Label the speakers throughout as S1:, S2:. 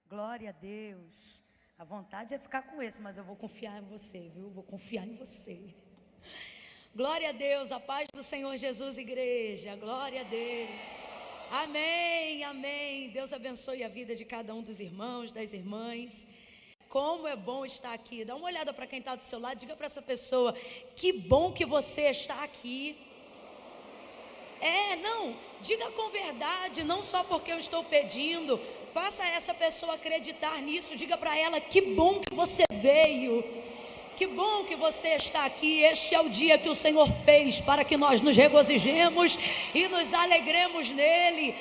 S1: Glória a Deus. A vontade é ficar com esse, mas eu vou confiar em você, viu? Vou confiar em você. Glória a Deus, a paz do Senhor Jesus, igreja. Glória a Deus. Amém, amém. Deus abençoe a vida de cada um dos irmãos, das irmãs. Como é bom estar aqui. Dá uma olhada para quem está do seu lado, diga para essa pessoa: que bom que você está aqui. Diga com verdade, não só porque eu estou pedindo. Faça essa pessoa acreditar nisso. Diga para ela: que bom que você veio. Que bom que você está aqui. Este é o dia que o Senhor fez para que nós nos regozijemos e nos alegremos nele.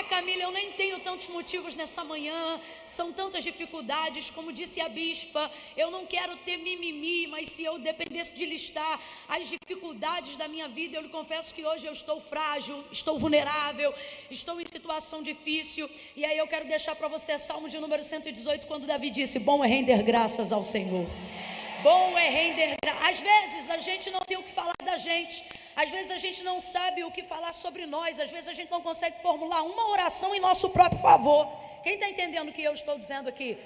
S1: Camila, eu nem tenho tantos motivos nessa manhã. São tantas dificuldades. Como disse a bispa, eu não quero ter mimimi, mas se eu dependesse de listar as dificuldades da minha vida, eu lhe confesso que hoje eu estou frágil, estou vulnerável, estou em situação difícil. E aí eu quero deixar para você Salmo de número 118, quando Davi disse: bom é render graças ao Senhor. Bom é render. Às vezes a gente não tem o que falar da gente. Às vezes a gente não sabe o que falar sobre nós. Às vezes a gente não consegue formular uma oração em nosso próprio favor. Quem está entendendo o que eu estou dizendo aqui?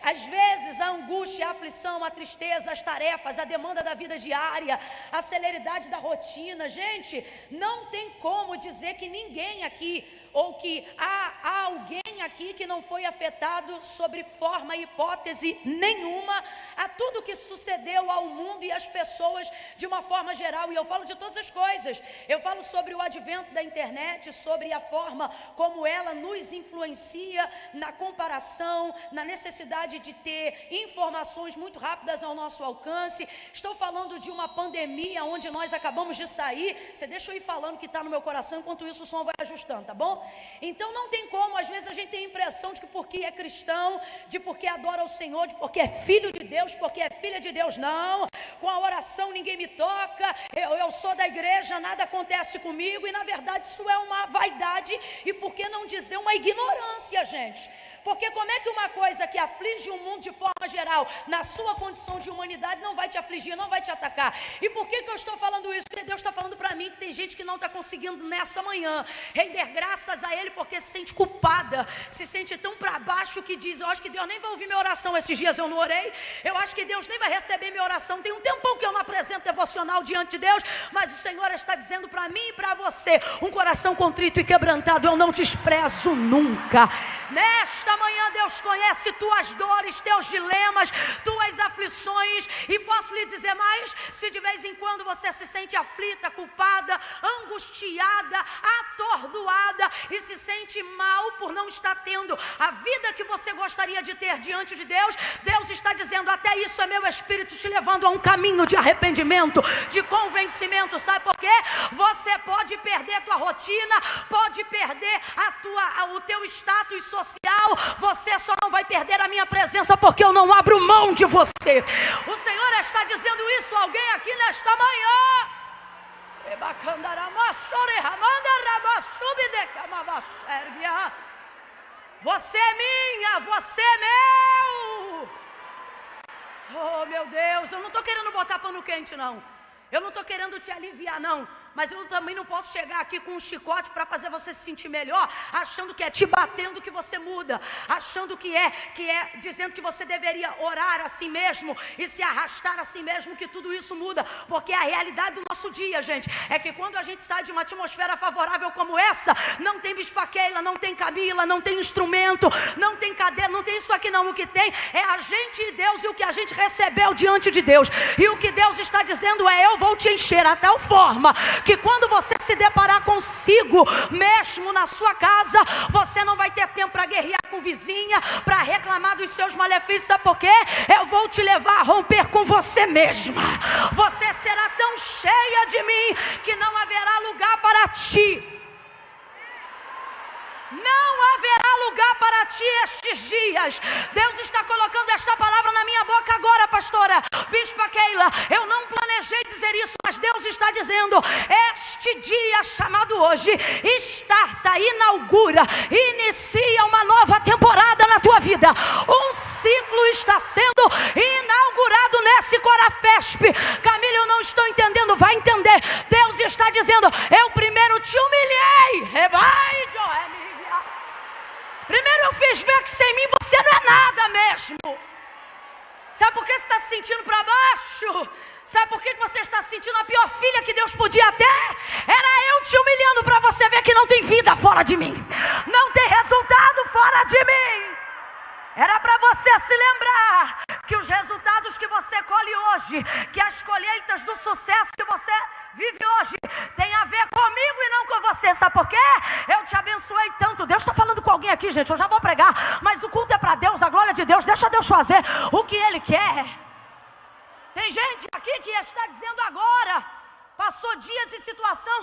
S1: Às vezes a angústia, a aflição, a tristeza, as tarefas, a demanda da vida diária, a celeridade da rotina. Gente, não tem como dizer que ninguém aqui, ou que há alguém aqui que não foi afetado sobre forma e hipótese nenhuma a tudo que sucedeu ao mundo e às pessoas de uma forma geral. E eu falo de todas as coisas. Eu falo sobre o advento da internet, sobre a forma como ela nos influencia na comparação, na necessidade de ter informações muito rápidas ao nosso alcance. Estou falando de uma pandemia onde nós acabamos de sair. Você deixa eu ir falando o que está no meu coração, enquanto isso o som vai ajustando, tá bom? Então não tem como, às vezes a gente tem a impressão de que porque é cristão, de porque adora o Senhor, de porque é filho de Deus, porque é filha de Deus. Não, com a oração ninguém me toca, eu sou da igreja, nada acontece comigo. E na verdade isso é uma vaidade, e por que não dizer uma ignorância, gente? Porque como é que uma coisa que aflige o mundo de forma geral, na sua condição de humanidade, não vai te afligir, não vai te atacar? E por que eu estou falando isso? Porque Deus está falando para mim que tem gente que não está conseguindo nessa manhã render graças a Ele, porque se sente culpada, se sente tão para baixo que diz: eu acho que Deus nem vai ouvir minha oração. Esses dias eu não orei, eu acho que Deus nem vai receber minha oração. Tem um tempão que eu não apresento devocional diante de Deus, mas o Senhor está dizendo para mim e para você: um coração contrito e quebrantado eu não desprezo nunca. Nesta manhã Deus conhece tuas dores, teus dilemas, tuas aflições. E posso lhe dizer mais: se de vez em quando você se sente aflita, culpada, angustiada, atordoada e se sente mal por não estar tendo a vida que você gostaria de ter diante de Deus, Deus está dizendo: até isso é meu Espírito te levando a um caminho de arrependimento, de convencimento. Sabe por quê? Você pode perder a tua rotina, pode perder o teu status social, você só não vai perder a minha presença, porque eu não abro mão de você. O Senhor está dizendo isso a alguém aqui nesta manhã. Você é minha, você é meu. Oh meu Deus, eu não estou querendo botar pano quente não. Eu não estou querendo te aliviar não. Mas eu também não posso chegar aqui com um chicote para fazer você se sentir melhor, achando que é te batendo que você muda, achando que é dizendo que você deveria orar assim mesmo e se arrastar assim mesmo que tudo isso muda. Porque a realidade do nosso dia, gente, é que quando a gente sai de uma atmosfera favorável como essa, não tem Bispa Keila, não tem Camila, não tem instrumento, não tem cadeira, não tem isso aqui não. O que tem é a gente e Deus, e o que a gente recebeu diante de Deus. E o que Deus está dizendo é: eu vou te encher a tal forma que quando você se deparar consigo mesmo na sua casa, você não vai ter tempo para guerrear com vizinha, para reclamar dos seus malefícios. Sabe por quê? Eu vou te levar a romper com você mesma. Você será tão cheia de mim que não haverá lugar para ti. Não haverá lugar para ti estes dias. Deus está colocando esta palavra na minha boca agora, pastora Bispa Keila. Eu não planejei dizer isso, mas Deus está dizendo: este dia chamado hoje starta, inaugura, inicia uma nova temporada na tua vida. Um ciclo está sendo inaugurado nesse Corafesp. Camila, eu não estou entendendo. Vai entender. Deus está dizendo: eu primeiro te humilhei. Primeiro eu fiz ver que sem mim você não é nada mesmo. Sabe por que você está se sentindo para baixo? Sabe por que você está se sentindo a pior filha que Deus podia ter? Era eu te humilhando para você ver que não tem vida fora de mim, não tem resultado fora de mim. Era para você se lembrar que os resultados que você colhe hoje, que as colheitas do sucesso que você vive hoje, tem a ver comigo e não com você. Sabe por quê? Eu te abençoei tanto. Deus está falando com alguém aqui, gente. Eu já vou pregar, mas o culto é para Deus, a glória de Deus. Deixa Deus fazer o que Ele quer. Tem gente aqui que está dizendo agora, passou dias em situação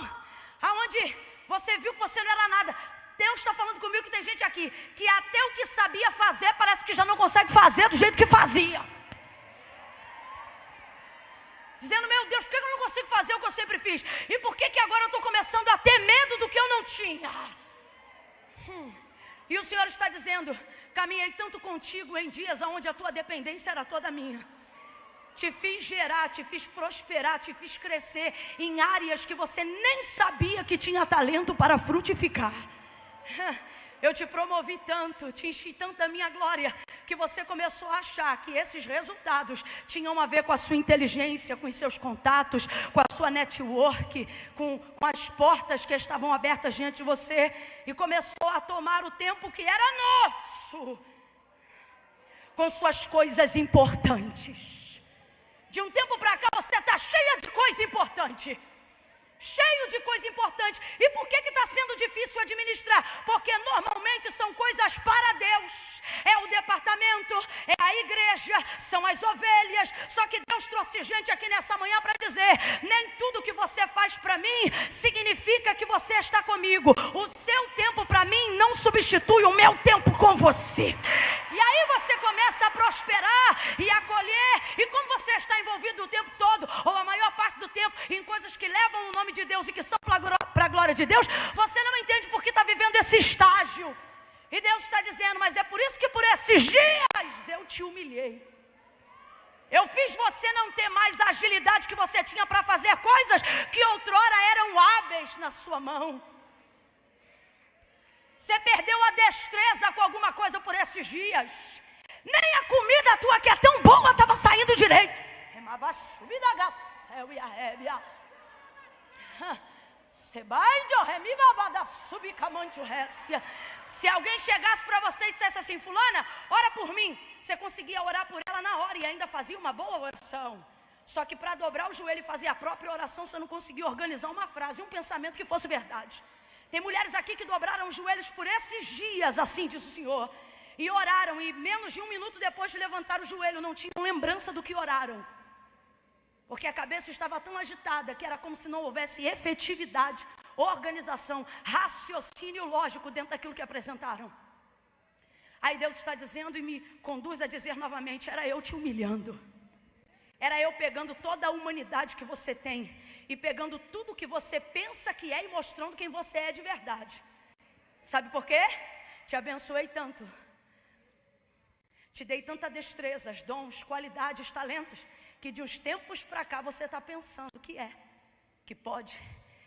S1: aonde você viu que você não era nada. Deus está falando comigo que tem gente aqui que até o que sabia fazer parece que já não consegue fazer do jeito que fazia. Dizendo, meu Deus, por que eu não consigo fazer o que eu sempre fiz? E por que agora eu estou começando a ter medo do que eu não tinha? E o Senhor está dizendo, caminhei tanto contigo em dias onde a tua dependência era toda minha. Te fiz gerar, te fiz prosperar, te fiz crescer em áreas que você nem sabia que tinha talento para frutificar. Eu te promovi tanto, te enchi tanto da minha glória, que você começou a achar que esses resultados tinham a ver com a sua inteligência, com os seus contatos, com a sua network, com as portas que estavam abertas diante de você, e começou a tomar o tempo que era nosso, com suas coisas importantes. De um tempo para cá você está cheia de coisa importante. Cheio de coisa importante. E por que está sendo difícil administrar? Porque normalmente são coisas para Deus. É o departamento, é a igreja, são as ovelhas. Só que Deus trouxe gente aqui nessa manhã para dizer, nem tudo que você faz para mim significa que você está comigo. O seu tempo para mim não substitui o meu tempo com você. E aí você começa a prosperar e a colher. E como você está envolvido o tempo todo, ou a maior parte do tempo, em coisas que levam o nome de Deus e que são para a glória de Deus, você não entende por que está vivendo esse estágio. E Deus está dizendo, mas é por isso que por esses dias eu te humilhei. Eu fiz você não ter mais a agilidade que você tinha para fazer coisas que outrora eram hábeis na sua mão. Você perdeu a destreza com alguma coisa por esses dias. Nem a comida tua que é tão boa estava saindo direito. Se alguém chegasse para você e dissesse assim, fulana, ora por mim, você conseguia orar por ela na hora e ainda fazia uma boa oração. Só que para dobrar o joelho e fazer a própria oração, você não conseguia organizar uma frase, um pensamento que fosse verdade. Tem mulheres aqui que dobraram os joelhos por esses dias, assim diz o Senhor, e oraram, e menos de 1 minuto depois de levantar o joelho, não tinham lembrança do que oraram. Porque a cabeça estava tão agitada que era como se não houvesse efetividade, organização, raciocínio lógico dentro daquilo que apresentaram. Aí Deus está dizendo e me conduz a dizer novamente, era eu te humilhando. Era eu pegando toda a humanidade que você tem e pegando tudo que você pensa que é e mostrando quem você é de verdade. Sabe por quê? Te abençoei tanto. Te dei tanta destreza, dons, qualidades, talentos, que de uns tempos para cá você está pensando que é, que pode,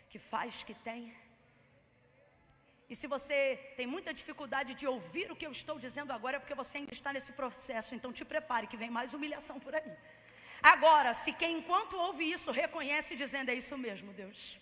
S1: que faz, que tem. E se você tem muita dificuldade de ouvir o que eu estou dizendo agora, é porque você ainda está nesse processo. Então te prepare que vem mais humilhação por aí. Agora, se quem enquanto ouve isso reconhece dizendo, é isso mesmo, Deus.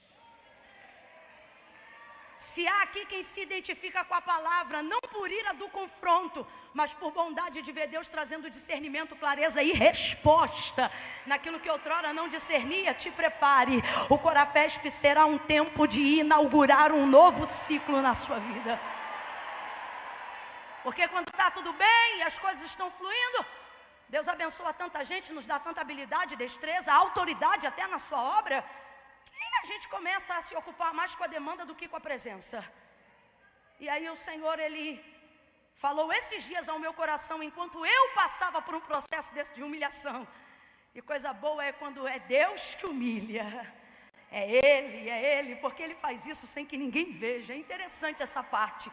S1: Se há aqui quem se identifica com a palavra, não por ira do confronto, mas por bondade de ver Deus trazendo discernimento, clareza e resposta naquilo que outrora não discernia, te prepare. O Corafesp será um tempo de inaugurar um novo ciclo na sua vida. Porque quando está tudo bem e as coisas estão fluindo, Deus abençoa tanta gente, nos dá tanta habilidade, destreza, autoridade até na sua obra, a gente começa a se ocupar mais com a demanda do que com a presença. E aí o Senhor, Ele falou esses dias ao meu coração, enquanto eu passava por um processo desse de humilhação. E coisa boa é quando é Deus que humilha. É Ele, porque Ele faz isso sem que ninguém veja. É interessante essa parte.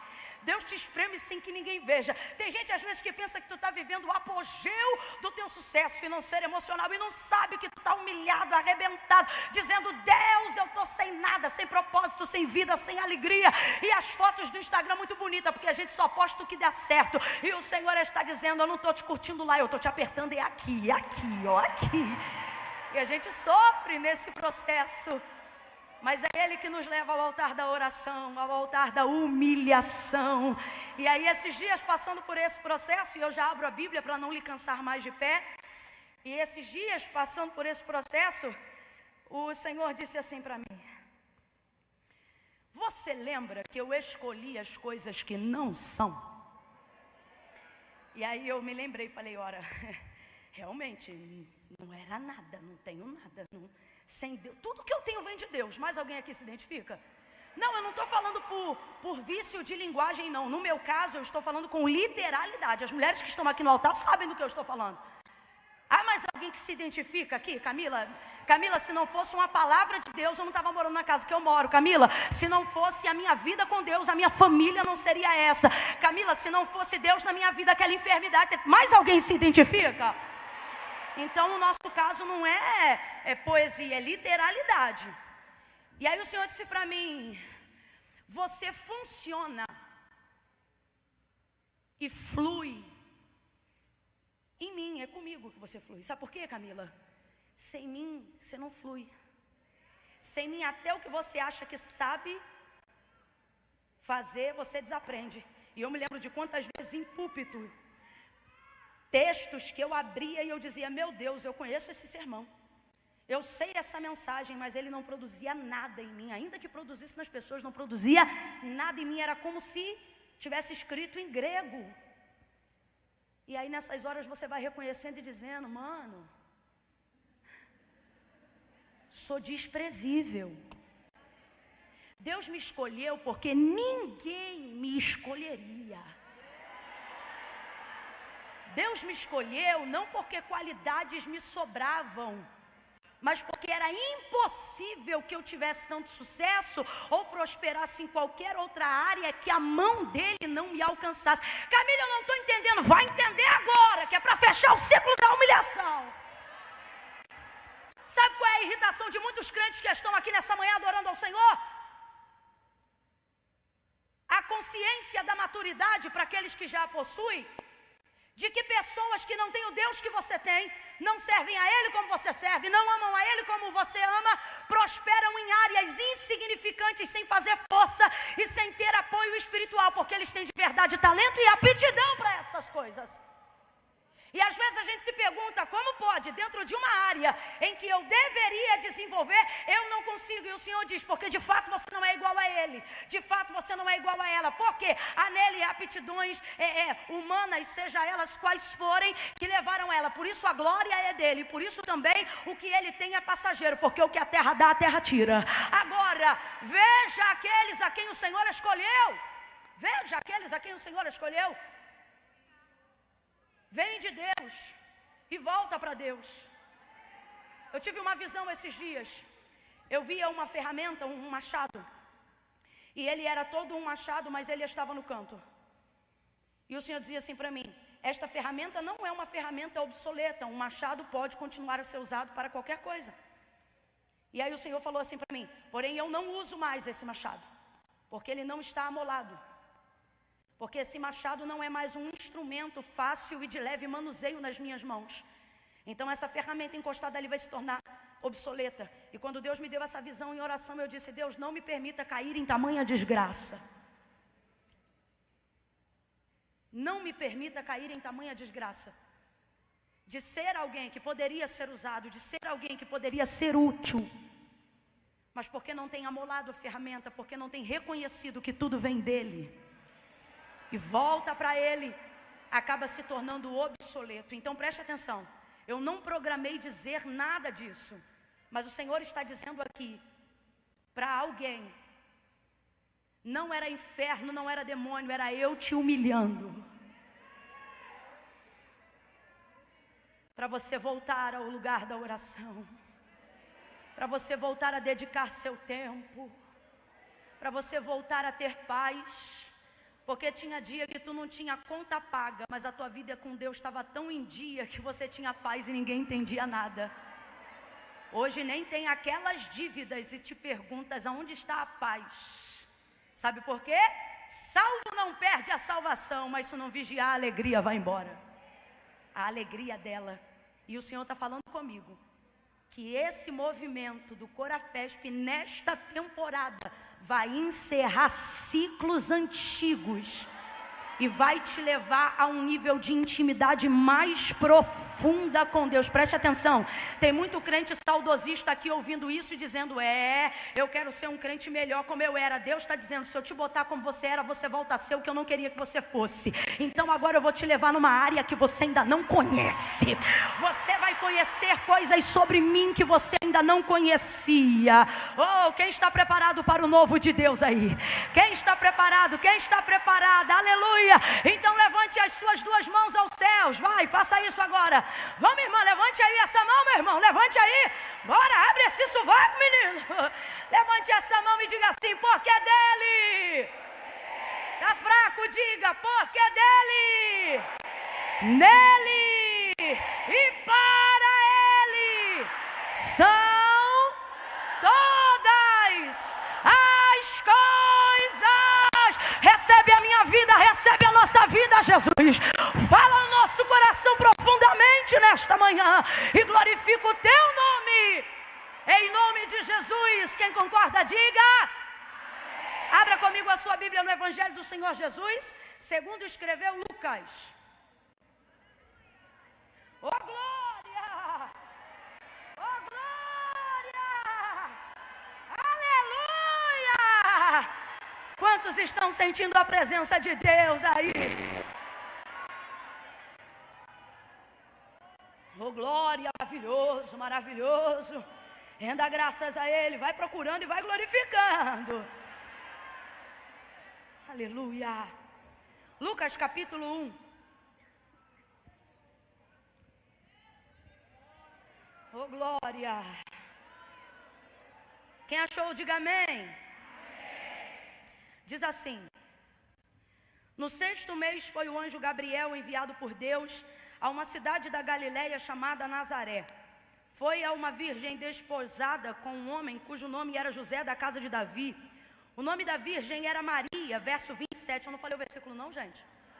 S1: Deus te espreme sem que ninguém veja. Tem gente às vezes que pensa que tu está vivendo o apogeu do teu sucesso financeiro, emocional, e não sabe que tu está humilhado, arrebentado, dizendo: Deus, eu estou sem nada, sem propósito, sem vida, sem alegria. E as fotos do Instagram muito bonitas, porque a gente só posta o que dá certo. E o Senhor está dizendo: eu não estou te curtindo lá, eu estou te apertando, é aqui, aqui. E a gente sofre nesse processo. Mas é Ele que nos leva ao altar da oração, ao altar da humilhação. E aí esses dias passando por esse processo, e eu já abro a Bíblia para não lhe cansar mais de pé. E esses dias passando por esse processo, o Senhor disse assim para mim: você lembra que eu escolhi as coisas que não são? E aí eu me lembrei e falei: ora, realmente não era nada, não tenho nada, não. Sem Deus, tudo que eu tenho vem de Deus. Mais alguém aqui se identifica? Não, eu não estou falando por vício de linguagem, não. No meu caso, eu estou falando com literalidade. As mulheres que estão aqui no altar sabem do que eu estou falando. Ah, mas alguém que se identifica aqui? Camila, se não fosse uma palavra de Deus, eu não estava morando na casa que eu moro. Camila, se não fosse a minha vida com Deus, a minha família não seria essa. Camila, se não fosse Deus na minha vida, aquela enfermidade. Mais alguém se identifica? Então o nosso caso não é poesia, é literalidade. E aí o Senhor disse para mim: você funciona e flui em mim, é comigo que você flui. Sabe por quê, Camila? Sem mim você não flui. Sem mim até o que você acha que sabe fazer, você desaprende. E eu me lembro de quantas vezes em púlpito, textos que eu abria e eu dizia: meu Deus, eu conheço esse sermão, eu sei essa mensagem, mas ele não produzia nada em mim. Ainda que produzisse nas pessoas, não produzia nada em mim. Era como se tivesse escrito em grego. E aí nessas horas você vai reconhecendo e dizendo: mano, sou desprezível. Deus me escolheu porque ninguém me escolheria. Deus me escolheu não porque qualidades me sobravam, mas porque era impossível que eu tivesse tanto sucesso ou prosperasse em qualquer outra área que a mão dele não me alcançasse. Camila, eu não estou entendendo. Vai entender agora, que é para fechar o ciclo da humilhação. Sabe qual é a irritação de muitos crentes que estão aqui nessa manhã adorando ao Senhor? A consciência da maturidade para aqueles que já a possuem, de que pessoas que não têm o Deus que você tem, não servem a Ele como você serve, não amam a Ele como você ama, prosperam em áreas insignificantes, sem fazer força e sem ter apoio espiritual, porque eles têm de verdade talento e aptidão para estas coisas. E às vezes a gente se pergunta: como pode, dentro de uma área em que eu deveria desenvolver, eu não consigo? E o Senhor diz: porque de fato você não é igual a Ele, de fato você não é igual a ela, porque há nele aptidões humanas, seja elas quais forem, que levaram ela. Por isso a glória é dele, por isso também o que ele tem é passageiro, porque o que a terra dá, a terra tira. Agora, veja aqueles a quem o Senhor escolheu, veja aqueles a quem o Senhor escolheu. Vem de Deus e volta para Deus. Eu tive uma visão esses dias. Eu via uma ferramenta, um machado, e ele era todo um machado, mas ele estava no canto. E o Senhor dizia assim para mim: esta ferramenta não é uma ferramenta obsoleta. Um machado pode continuar a ser usado para qualquer coisa. E aí o Senhor falou assim para mim: porém eu não uso mais esse machado, porque ele não está amolado. Porque esse machado não é mais um instrumento fácil e de leve manuseio nas minhas mãos. Então essa ferramenta encostada ali vai se tornar obsoleta. E quando Deus me deu essa visão em oração, eu disse: Deus, não me permita cair em tamanha desgraça. Não me permita cair em tamanha desgraça. De ser alguém que poderia ser usado, de ser alguém que poderia ser útil, mas porque não tem amolado a ferramenta, porque não tem reconhecido que tudo vem dele e volta para ele, acaba se tornando obsoleto. Então preste atenção, eu não programei dizer nada disso, mas o Senhor está dizendo aqui para alguém: não era inferno, não era demônio, era eu te humilhando, para você voltar ao lugar da oração, para você voltar a dedicar seu tempo, para você voltar a ter paz. Porque tinha dia que tu não tinha conta paga, mas a tua vida com Deus estava tão em dia que você tinha paz e ninguém entendia nada. Hoje nem tem aquelas dívidas e te perguntas aonde está a paz. Sabe por quê? Salvo não perde a salvação, mas se não vigiar, a alegria vai embora. A alegria dela. E o Senhor está falando comigo que esse movimento do Corafesp nesta temporada vai encerrar ciclos antigos e vai te levar a um nível de intimidade mais profunda com Deus. Preste atenção, tem muito crente saudosista aqui ouvindo isso e dizendo: eu quero ser um crente melhor como eu era. Deus está dizendo: se eu te botar como você era, você volta a ser o que eu não queria que você fosse. Então agora eu vou te levar numa área que você ainda não conhece. Você vai conhecer coisas sobre mim que você ainda não conhecia. Oh, quem está preparado para o novo de Deus aí? Quem está preparado? Quem está preparada? Aleluia! Então levante as suas duas mãos aos céus. Vai, faça isso agora. Vamos, irmã, levante aí essa mão, meu irmão. Levante aí. Bora, abre esse sovaco, menino. Levante essa mão e diga assim: porque é dele. Tá fraco, diga: porque é dele, nele e para ele são todas as coisas. Recebe a minha vida, recebe a nossa vida, Jesus. Fala no nosso coração profundamente nesta manhã e glorifica o teu nome. Em nome de Jesus. Quem concorda, diga. Abra comigo a sua Bíblia no Evangelho do Senhor Jesus, segundo escreveu Lucas. Oh glória! Oh glória! Aleluia! Quantos estão sentindo a presença de Deus aí? Oh glória, maravilhoso, maravilhoso. Renda graças a Ele, vai procurando e vai glorificando. Aleluia. Lucas capítulo 1. Oh glória. Quem achou, diga amém. Diz assim: no 6º mês foi o anjo Gabriel enviado por Deus a uma cidade da Galileia chamada Nazaré. Foi a uma virgem desposada com um homem cujo nome era José, da casa de Davi. O nome da virgem era Maria, verso 27. Eu não falei o versículo não, gente?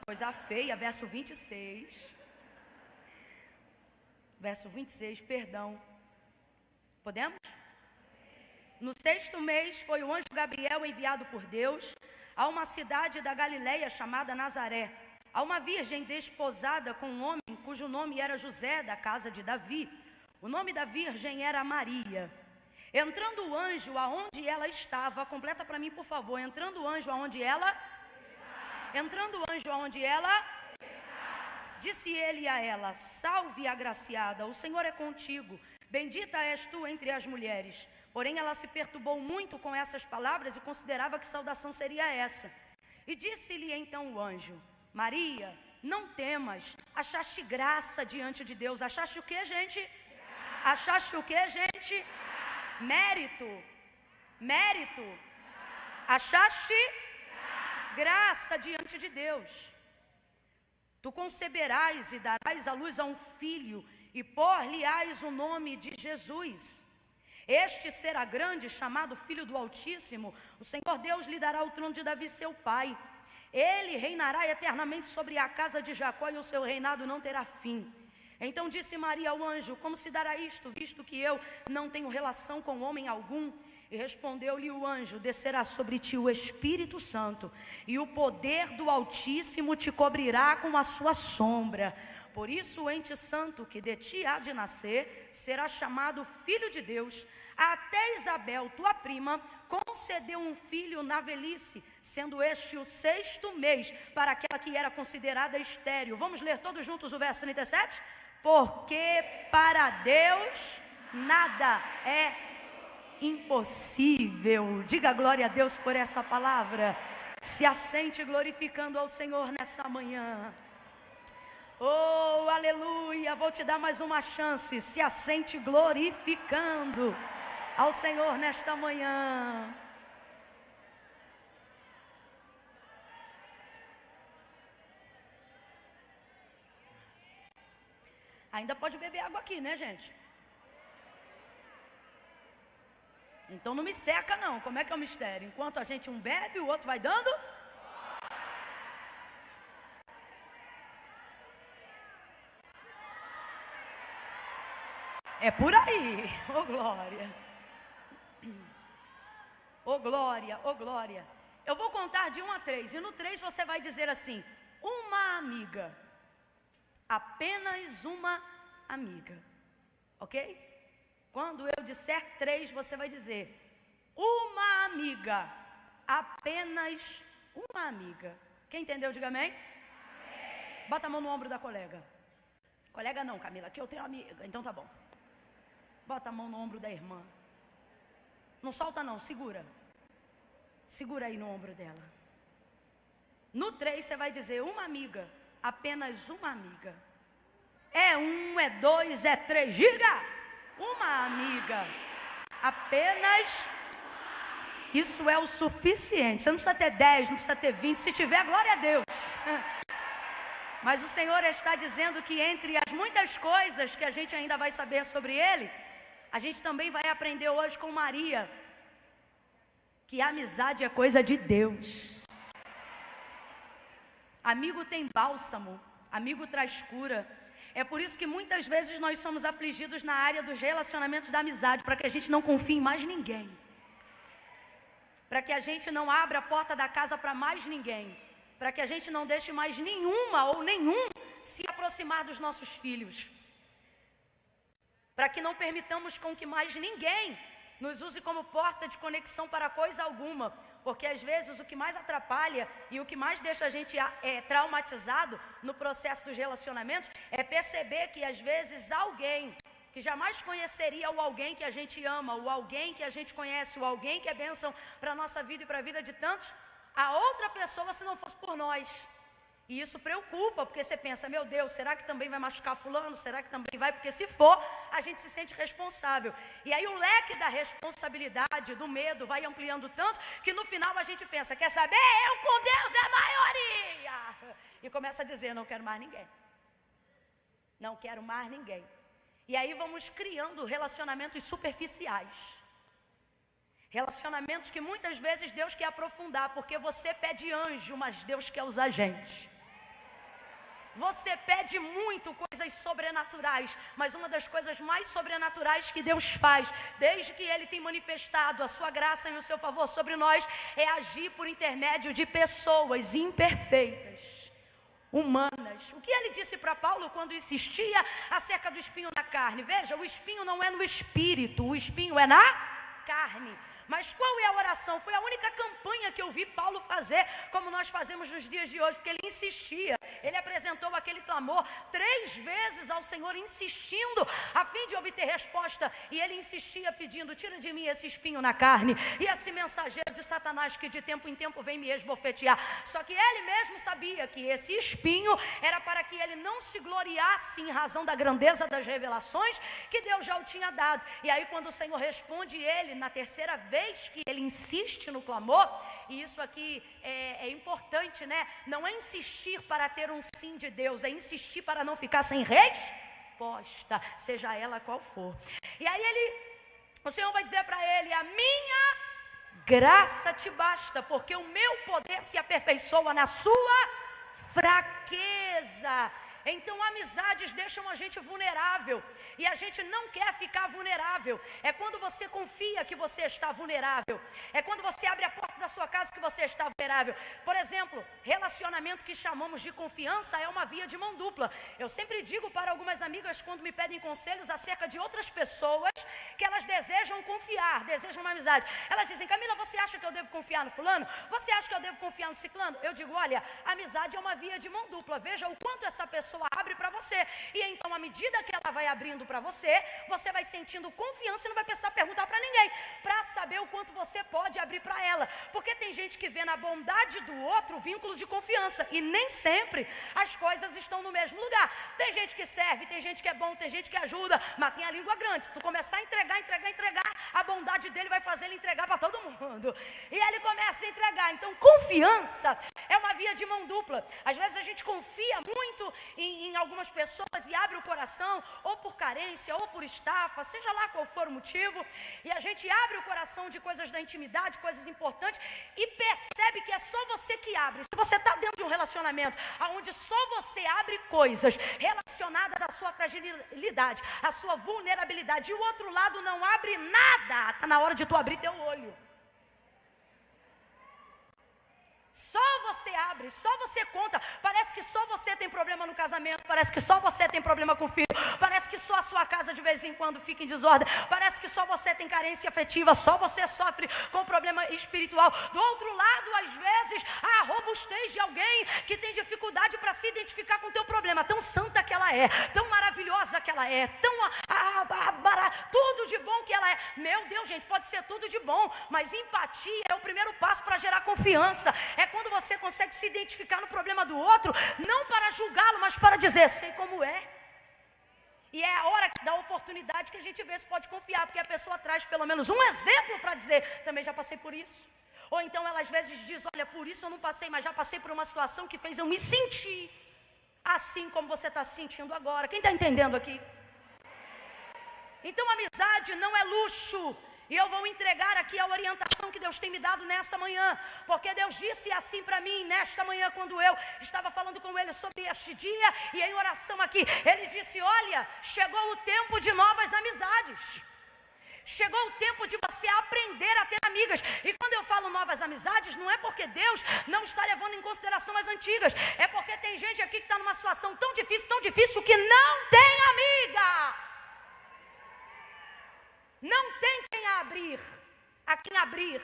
S1: Coisa feia, verso 26. Verso 26, perdão. Podemos? No 6º mês foi o anjo Gabriel enviado por Deus a uma cidade da Galileia chamada Nazaré, a uma virgem desposada com um homem cujo nome era José, da casa de Davi. O nome da virgem era Maria. Entrando o anjo aonde ela estava, completa para mim por favor, entrando o anjo aonde ela disse ele a ela: salve, agraciada, o Senhor é contigo, bendita és tu entre as mulheres. Porém ela se perturbou muito com essas palavras e considerava que saudação seria essa. E disse-lhe então o anjo: Maria, não temas, achaste graça diante de Deus. Achaste o que, gente? Achaste o que, gente? Mérito. Achaste graça diante de Deus. Tu conceberás e darás à luz a um filho, e por-lhe-ás o nome de Jesus. Este será grande, chamado Filho do Altíssimo. O Senhor Deus lhe dará o trono de Davi, seu pai. Ele reinará eternamente sobre a casa de Jacó, e o seu reinado não terá fim. Então disse Maria ao anjo: como se dará isto, visto que eu não tenho relação com homem algum? E respondeu-lhe o anjo: descerá sobre ti o Espírito Santo, e o poder do Altíssimo te cobrirá com a sua sombra. Por isso o ente santo que de ti há de nascer será chamado Filho de Deus. Até Isabel, tua prima, concedeu um filho na velhice, sendo este o 6º mês para aquela que era considerada estéril. Vamos ler todos juntos o verso 37? Porque para Deus nada é impossível. Diga glória a Deus por essa palavra. Se assente glorificando ao Senhor nessa manhã. Oh, aleluia. Vou te dar mais uma chance. Se assente glorificando. ao Senhor nesta manhã. Ainda pode beber água aqui, né, gente? Então não me seca, não. Como é que é o mistério? Enquanto a gente um bebe, o outro vai dando? É por aí. Ô glória. Ô glória, ô glória. Eu vou contar de 1 a 3. E no 3 você vai dizer assim: uma amiga. Apenas uma amiga. Ok? Quando eu disser 3, você vai dizer: uma amiga. Apenas uma amiga. Quem entendeu, diga amém. Amém. Bota a mão no ombro da colega. Colega não, Camila, aqui eu tenho amiga. Então tá bom. Bota a mão no ombro da irmã. Não solta não, segura. Segura aí no ombro dela. No 3 você vai dizer: uma amiga. Apenas uma amiga. É 1, é 2, é 3. Diga! Uma amiga. Apenas. Isso é o suficiente. Você não precisa ter 10, não precisa ter 20. Se tiver, glória a Deus. Mas o Senhor está dizendo que entre as muitas coisas que a gente ainda vai saber sobre Ele, a gente também vai aprender hoje com Maria que a amizade é coisa de Deus. Amigo tem bálsamo, amigo traz cura. É por isso que muitas vezes nós somos afligidos na área dos relacionamentos da amizade, para que a gente não confie em mais ninguém, para que a gente não abra a porta da casa para mais ninguém, para que a gente não deixe mais nenhuma ou nenhum se aproximar dos nossos filhos, para que não permitamos com que mais ninguém nos use como porta de conexão para coisa alguma. Porque às vezes o que mais atrapalha e o que mais deixa a gente traumatizado no processo dos relacionamentos é perceber que às vezes alguém que jamais conheceria o alguém que a gente ama, o alguém que a gente conhece, o alguém que é bênção para a nossa vida e para a vida de tantos, a outra pessoa se não fosse por nós. E isso preocupa, porque você pensa: meu Deus, será que também vai machucar fulano? Será que também vai? Porque se for, a gente se sente responsável. E aí o leque da responsabilidade, do medo, vai ampliando tanto, que no final a gente pensa: quer saber? Eu com Deus é a maioria. E começa a dizer: não quero mais ninguém. Não quero mais ninguém. E aí vamos criando relacionamentos superficiais. Relacionamentos que muitas vezes Deus quer aprofundar, porque você pede anjo, mas Deus quer usar gente. Você pede muito coisas sobrenaturais, mas uma das coisas mais sobrenaturais que Deus faz, desde que Ele tem manifestado a sua graça e o seu favor sobre nós, é agir por intermédio de pessoas imperfeitas, humanas. O que Ele disse para Paulo quando insistia acerca do espinho na carne? Veja, o espinho não é no espírito, o espinho é na carne. Mas qual é a oração? Foi a única campanha que eu vi Paulo fazer, como nós fazemos nos dias de hoje, porque ele insistia. Ele apresentou aquele clamor 3 vezes ao Senhor, insistindo, a fim de obter resposta. E ele insistia pedindo: tira de mim esse espinho na carne, e esse mensageiro de Satanás que de tempo em tempo vem me esbofetear. Só que ele mesmo sabia que esse espinho era para que ele não se gloriasse em razão da grandeza das revelações que Deus já o tinha dado. E aí quando o Senhor responde ele na terceira vez que ele insiste no clamor, e isso aqui é importante, né? Não é insistir para ter um sim de Deus, é insistir para não ficar sem resposta, seja ela qual for. E aí o Senhor vai dizer para ele: a minha graça te basta, porque o meu poder se aperfeiçoa na sua fraqueza. Então amizades deixam a gente vulnerável, e a gente não quer ficar vulnerável. É quando você confia que você está vulnerável, é quando você abre a porta da sua casa que você está vulnerável. Por exemplo, relacionamento que chamamos de confiança é uma via de mão dupla. Eu sempre digo para algumas amigas quando me pedem conselhos acerca de outras pessoas que elas desejam confiar, desejam uma amizade. Elas dizem: Camila, você acha que eu devo confiar no fulano? Você acha que eu devo confiar no ciclano? Eu digo: olha, a amizade é uma via de mão dupla. Veja o quanto essa pessoa abre para você, e então à medida que ela vai abrindo para você, você vai sentindo confiança e não vai precisar perguntar para ninguém, para saber o quanto você pode abrir para ela, porque tem gente que vê na bondade do outro o vínculo de confiança, e nem sempre as coisas estão no mesmo lugar. Tem gente que serve, tem gente que é bom, tem gente que ajuda, mas tem a língua grande. Se tu começar a entregar entregar. A bondade dele vai fazer ele entregar para todo mundo. E ele começa a entregar. Então, confiança é uma via de mão dupla. Às vezes a gente confia muito em algumas pessoas e abre o coração, ou por carência, ou por estafa, seja lá qual for o motivo, e a gente abre o coração de coisas da intimidade, coisas importantes, e percebe que é só você que abre. Se você está dentro de um relacionamento onde só você abre coisas relacionadas à sua fragilidade, à sua vulnerabilidade, e o outro lado não abre nada, está na hora de tu abrir teu olho. Só você abre, só você conta. Parece que só você tem problema no casamento, parece que só você tem problema com o filho, parece que só a sua casa de vez em quando fica em desordem, parece que só você tem carência afetiva, só você sofre com problema espiritual. Do outro lado, às vezes, a robustez de alguém que tem dificuldade para se identificar com o teu problema, tão santa que ela é, tão maravilhosa que ela é, tão tudo de bom que ela é. Meu Deus, gente, pode ser tudo de bom, mas empatia é o primeiro passo para gerar confiança. É quando você consegue se identificar no problema do outro, não para julgá-lo, mas para dizer, sei como é. E é a hora da oportunidade que a gente vê se pode confiar, porque a pessoa traz pelo menos um exemplo para dizer, também já passei por isso. Ou então ela às vezes diz, olha, por isso eu não passei, mas já passei por uma situação que fez eu me sentir assim como você está se sentindo agora. Quem está entendendo aqui? Então amizade não é luxo. E eu vou entregar aqui a orientação que Deus tem me dado nessa manhã, porque Deus disse assim para mim nesta manhã, quando eu estava falando com Ele sobre este dia, e em oração aqui, Ele disse, olha, chegou o tempo de novas amizades. Chegou o tempo de você aprender a ter amigas. E quando eu falo novas amizades, não é porque Deus não está levando em consideração as antigas, é porque tem gente aqui que está numa situação tão difícil que não tem amiga. Não tem a quem abrir,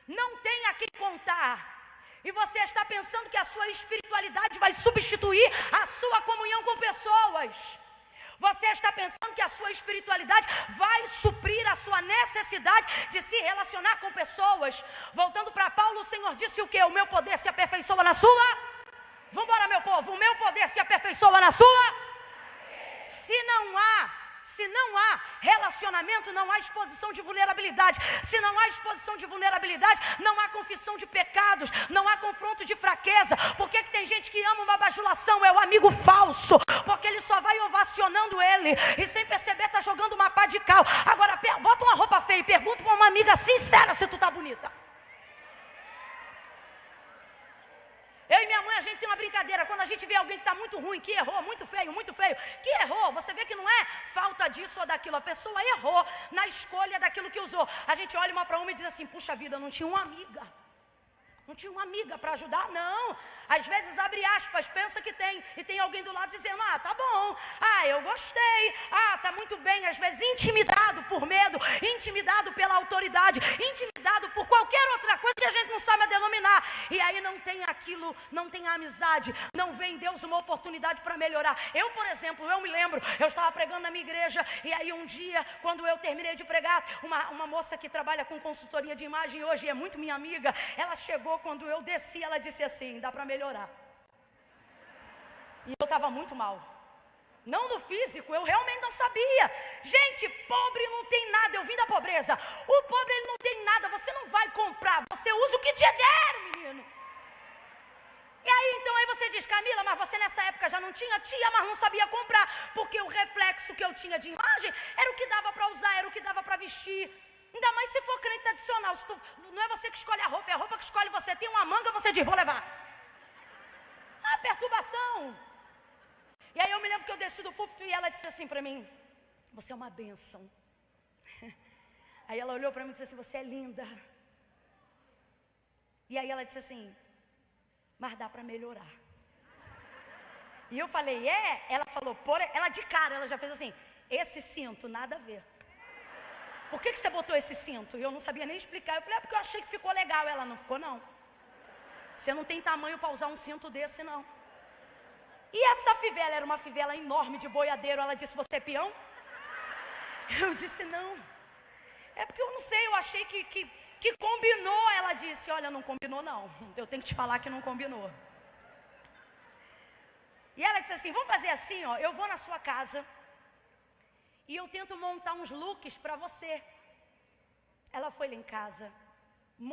S1: não tem a quem contar. E você está pensando que a sua espiritualidade vai substituir a sua comunhão com pessoas. Você está pensando que a sua espiritualidade vai suprir a sua necessidade de se relacionar com pessoas. Voltando para Paulo, o Senhor disse o quê? O meu poder se aperfeiçoa na sua? Vamos embora, meu povo, o meu poder se aperfeiçoa na sua? Se não há relacionamento, não há exposição de vulnerabilidade. Se não há exposição de vulnerabilidade, não há confissão de pecados, não há confronto de fraqueza. Por que tem gente que ama uma bajulação? É o amigo falso, porque ele só vai ovacionando ele e sem perceber está jogando uma pá de cal. Agora bota uma roupa feia e pergunta para uma amiga sincera se tu tá bonita. Eu e minha mãe, a gente tem uma brincadeira. Quando a gente vê alguém que está muito ruim, que errou, muito feio, que errou, você vê que não é falta disso ou daquilo. A pessoa errou na escolha daquilo que usou. A gente olha uma para uma e diz assim, puxa vida, não tinha uma amiga. Não tinha uma amiga para ajudar, não. Às vezes abre aspas, pensa que tem, e tem alguém do lado dizendo, tá bom, eu gostei, tá muito bem. Às vezes intimidado por medo, intimidado pela autoridade, intimidado por qualquer outra coisa que a gente não sabe denominar. E aí não tem aquilo, não tem a amizade, não vê em Deus uma oportunidade para melhorar. Eu, por exemplo, eu me lembro, eu estava pregando na minha igreja, e aí um dia, quando eu terminei de pregar, uma moça que trabalha com consultoria de imagem hoje, é muito minha amiga, ela chegou, quando eu desci, ela disse assim, dá para melhorar. E eu estava muito mal. Não no físico, eu realmente não sabia. Gente, pobre não tem nada, eu vim da pobreza. O pobre, ele não tem nada, você não vai comprar, você usa o que te deram, menino. E aí, então, aí você diz, Camila, mas você nessa época já não tinha? Tinha, mas não sabia comprar, porque o reflexo que eu tinha de imagem era o que dava para usar, era o que dava para vestir. Ainda mais se for crente tradicional, não é você que escolhe a roupa, é a roupa que escolhe você. Tem uma manga, você diz, vou levar. Perturbação. E aí eu me lembro que eu desci do púlpito e ela disse assim para mim, você é uma bênção. Aí ela olhou para mim e disse assim, você é linda. E aí ela disse assim, mas dá para melhorar. E eu falei, Ela falou, ela de cara, ela já fez assim, esse cinto, nada a ver. Por que você botou esse cinto? E eu não sabia nem explicar. Eu falei, porque eu achei que ficou legal. Ela, não ficou não. Você não tem tamanho para usar um cinto desse não. E essa fivela, era uma fivela enorme de boiadeiro. Ela disse, você é peão? Eu disse, não. É porque eu não sei, eu achei que combinou. Ela disse, olha, não combinou não. Eu tenho que te falar que não combinou. E ela disse assim, vamos fazer assim, eu vou na sua casa. e eu tento montar uns looks para você. Ela foi lá em casa,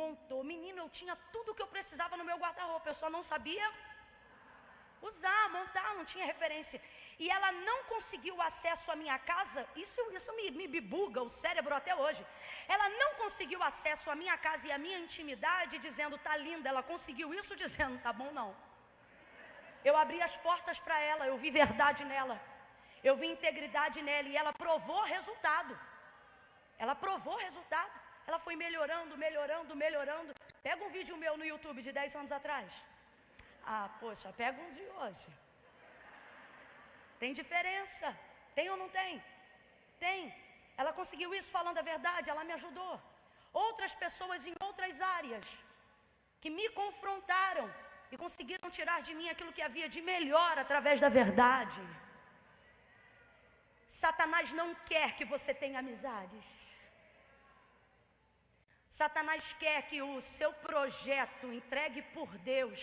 S1: montou. Menino, eu tinha tudo que eu precisava no meu guarda-roupa, eu só não sabia usar, montar, não tinha referência. E ela não conseguiu acesso à minha casa. Isso me buga o cérebro até hoje. Ela não conseguiu acesso à minha casa e à minha intimidade dizendo, tá linda. Ela conseguiu isso dizendo, tá bom não. Eu abri as portas para ela, eu vi verdade nela, eu vi integridade nela, e ela provou resultado. Ela provou resultado. Ela foi melhorando, melhorando, melhorando. Pega um vídeo meu no YouTube de 10 anos atrás. Ah, poxa, pega um de hoje. Tem diferença? Tem ou não tem? Tem. Ela conseguiu isso falando a verdade, ela me ajudou. Outras pessoas em outras áreas que me confrontaram e conseguiram tirar de mim aquilo que havia de melhor através da verdade. Satanás não quer que você tenha amizades. Satanás quer que o seu projeto entregue por Deus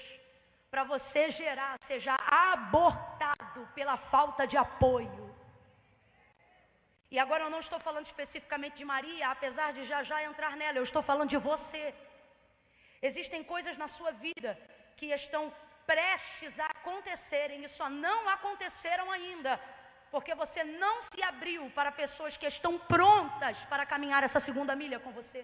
S1: para você gerar seja abortado pela falta de apoio. E agora eu não estou falando especificamente de Maria, apesar de já entrar nela, eu estou falando de você. Existem coisas na sua vida que estão prestes a acontecerem e só não aconteceram ainda, porque você não se abriu para pessoas que estão prontas para caminhar essa segunda milha com você.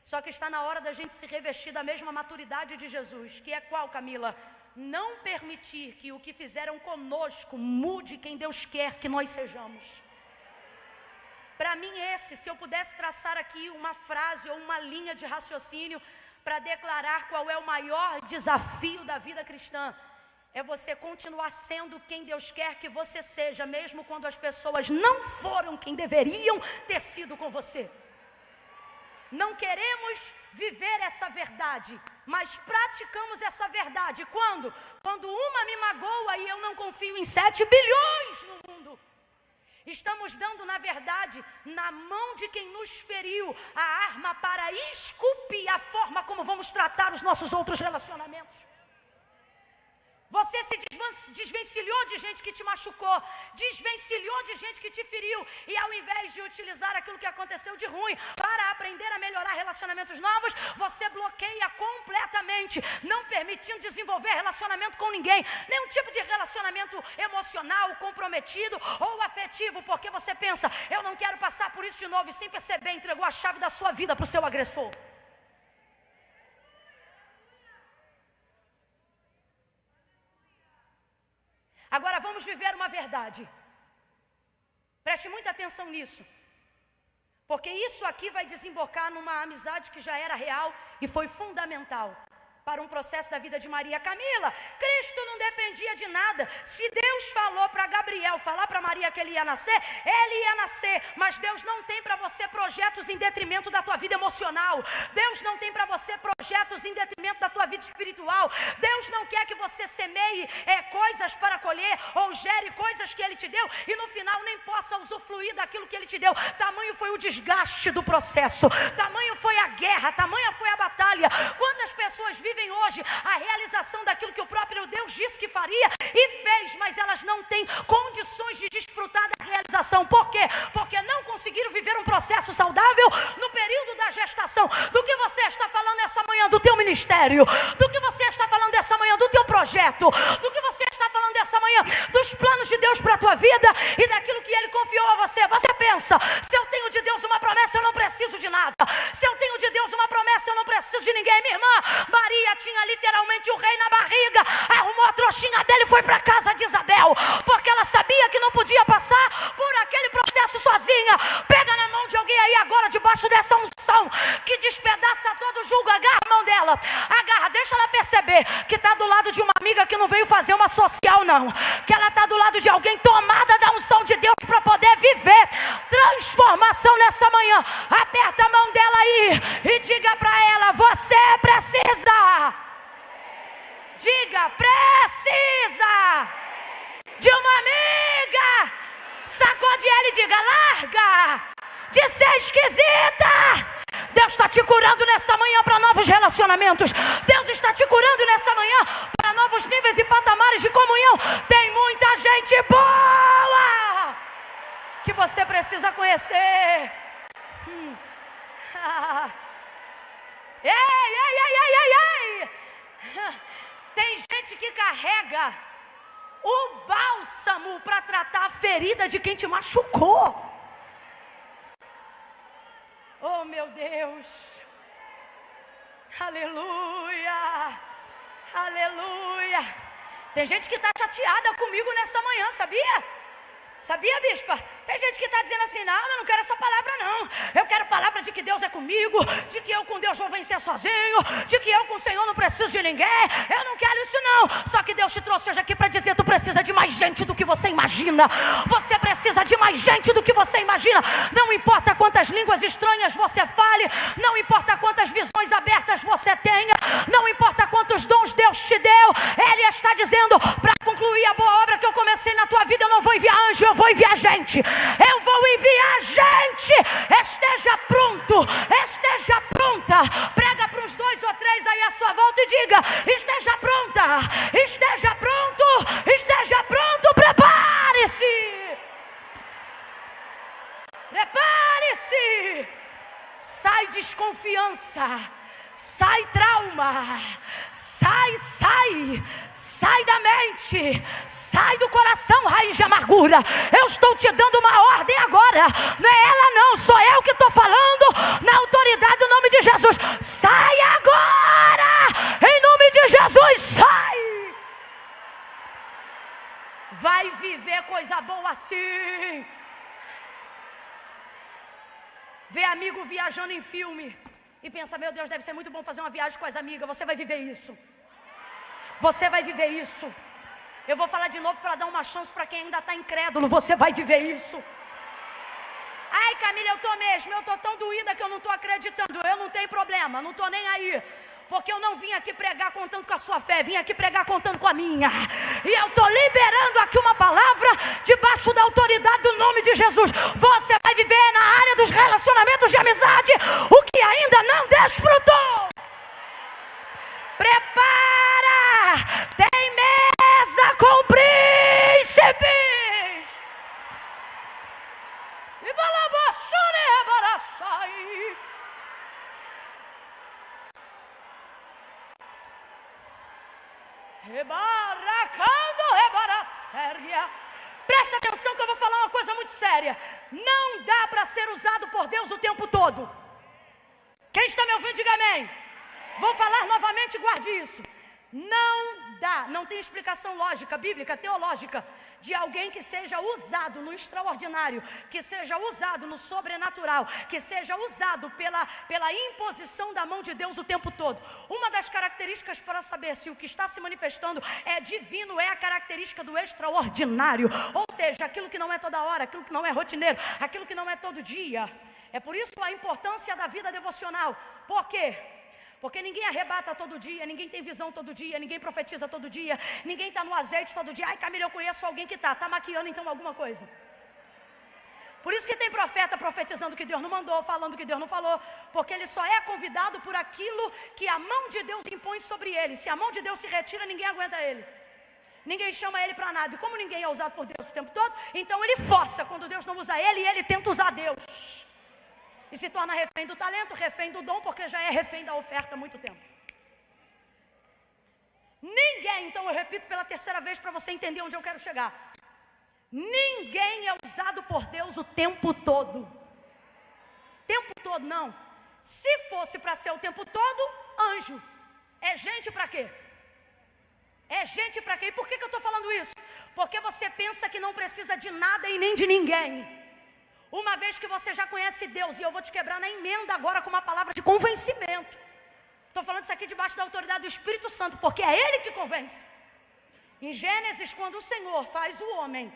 S1: Só que está na hora da gente se revestir da mesma maturidade de Jesus, que é qual, Camila? Não permitir que o que fizeram conosco mude quem Deus quer que nós sejamos. Para mim se eu pudesse traçar aqui uma frase ou uma linha de raciocínio para declarar qual é o maior desafio da vida cristã, é você continuar sendo quem Deus quer que você seja, mesmo quando as pessoas não foram quem deveriam ter sido com você. Não queremos viver essa verdade, mas praticamos essa verdade. Quando? Quando uma me magoa e eu não confio em 7 bilhões no mundo. Estamos dando, na verdade, na mão de quem nos feriu, a arma para esculpir a forma como vamos tratar os nossos outros relacionamentos. Você se desvencilhou de gente que te machucou, desvencilhou de gente que te feriu, e ao invés de utilizar aquilo que aconteceu de ruim para aprender a melhorar relacionamentos novos, você bloqueia completamente, não permitindo desenvolver relacionamento com ninguém, nenhum tipo de relacionamento emocional, comprometido ou afetivo, porque você pensa, eu não quero passar por isso de novo, e sem perceber entregou a chave da sua vida para o seu agressor. Agora vamos viver uma verdade. Preste muita atenção nisso. Porque isso aqui vai desembocar numa amizade que já era real e foi fundamental para um processo da vida de Maria. Camila, Cristo não dependia de nada. Se Deus falou para Gabriel falar para Maria que ele ia nascer, mas Deus não tem para você projetos em detrimento da tua vida emocional. Deus não tem para você projetos em detrimento da tua vida espiritual. Deus não quer que você semeie coisas para colher ou gere coisas que Ele te deu e no final nem possa usufruir daquilo que Ele te deu. Tamanho foi o desgaste do processo, tamanho foi a guerra, tamanha foi a batalha. Quantas pessoas vivem hoje a realização daquilo que o próprio Deus disse que faria e fez, mas elas não têm condições de desfrutar da realização. Por quê? Porque não conseguiram viver um processo saudável no período da gestação. Do que você está falando essa manhã do teu ministério, do que você está falando essa manhã do teu projeto, do que você está falando essa manhã dos planos de Deus para a tua vida e daquilo que Ele confiou a você. Você pensa, se eu tenho de Deus uma promessa, eu não preciso de nada. Se eu tenho de Deus uma promessa, eu não preciso de ninguém. Minha irmã, Maria tinha literalmente o rei na barriga, arrumou a trouxinha dele e foi para a casa de Isabel, porque ela sabia que não podia passar por aquele processo sozinha. Pega na mão de alguém aí agora, debaixo dessa unção que despedaça todo julgo, agarra a mão dela, agarra, deixa ela perceber que está do lado de uma amiga que não veio fazer uma social não, que ela está do lado de alguém tomada da unção de Deus para poder viver transformação nessa manhã. Aperta a mão dela aí e diga para ela, você precisa. Diga, precisa de uma amiga. Sacode ela e diga, larga de ser esquisita. Deus está te curando nessa manhã para novos relacionamentos. Deus está te curando nessa manhã para novos níveis e patamares de comunhão. Tem muita gente boa. que você precisa conhecer. Ei, ei, ei, ei, ei, ei. Tem gente que carrega o bálsamo para tratar a ferida de quem te machucou. Oh, meu Deus. Aleluia. Aleluia. Tem gente que está chateada comigo nessa manhã, sabia? Sabia, bispa? Tem gente que está dizendo assim, não, eu não quero essa palavra não. Eu quero palavra de que Deus é comigo, de que eu com Deus vou vencer sozinho, de que eu com o Senhor não preciso de ninguém. Eu não quero isso não. Só que Deus te trouxe hoje aqui para dizer, tu precisa de mais gente do que você imagina. Você precisa de mais gente do que você imagina. Não importa quantas línguas estranhas você fale, não importa quantas visões abertas você tenha, não importa quantos dons Deus te deu. Ele está dizendo, para concluir a boa obra que eu comecei na tua vida, eu não vou enviar anjo, eu vou enviar gente. Eu vou enviar gente. Esteja pronto, esteja pronta. Prega para uns 2 ou 3 aí à sua volta e diga, esteja pronta, esteja pronto, esteja pronto. Prepare-se, prepare-se. Sai desconfiança, sai trauma, sai da mente, sai do coração, raiz de amargura. Eu estou te dando uma ordem agora, não é ela não, sou eu que estou falando, na autoridade do nome de Jesus. Sai agora, em nome de Jesus, sai. Vai viver coisa boa assim. Vê amigo viajando em filme e pensa, meu Deus, deve ser muito bom fazer uma viagem com as amigas. Você vai viver isso. Você vai viver isso. Eu vou falar de novo para dar uma chance para quem ainda está incrédulo. Você vai viver isso. Ai, Camila, eu estou mesmo. Eu estou tão doída que eu não estou acreditando. Eu não tenho problema, não estou nem aí. Porque eu não vim aqui pregar contando com a sua fé, vim aqui pregar contando com a minha. E eu estou liberando aqui uma palavra debaixo da autoridade do nome de Jesus. Você vai viver na área dos relacionamentos de amizade o que ainda não desfrutou. Prepara! Tem mesa com príncipes! E balabaxone rebaraçai. Rebaracando rebaraçéria. Presta atenção que eu vou falar uma coisa muito séria. Não dá para ser usado por Deus o tempo todo. Quem está me ouvindo, diga amém. Vou falar novamente, guarde isso. Não dá, não tem explicação lógica, bíblica, teológica, de alguém que seja usado no extraordinário, que seja usado no sobrenatural, que seja usado pela imposição da mão de Deus o tempo todo. Uma das características para saber se o que está se manifestando é divino é a característica do extraordinário, ou seja, aquilo que não é toda hora, aquilo que não é rotineiro, aquilo que não é todo dia. É por isso a importância da vida devocional. Por quê? Porque ninguém arrebata todo dia, ninguém tem visão todo dia, ninguém profetiza todo dia, ninguém está no azeite todo dia. Ai, Camila, eu conheço alguém que está maquiando então alguma coisa. Por isso que tem profeta profetizando que Deus não mandou, falando que Deus não falou, porque ele só é convidado por aquilo que a mão de Deus impõe sobre ele. Se a mão de Deus se retira, ninguém aguenta ele. Ninguém chama ele para nada. E como ninguém é usado por Deus o tempo todo, então ele força quando Deus não usa ele, e ele tenta usar Deus. E se torna refém do talento, refém do dom, porque já é refém da oferta há muito tempo. Ninguém, então eu repito pela terceira vez para você entender onde eu quero chegar. Ninguém é usado por Deus o tempo todo. Tempo todo não. Se fosse para ser o tempo todo, anjo. É gente para quê? É gente para quê? E por que eu estou falando isso? Porque você pensa que não precisa de nada e nem de ninguém. Uma vez que você já conhece Deus, e eu vou te quebrar na emenda agora com uma palavra de convencimento. Estou falando isso aqui debaixo da autoridade do Espírito Santo, porque é Ele que convence. Em Gênesis, quando o Senhor faz o homem,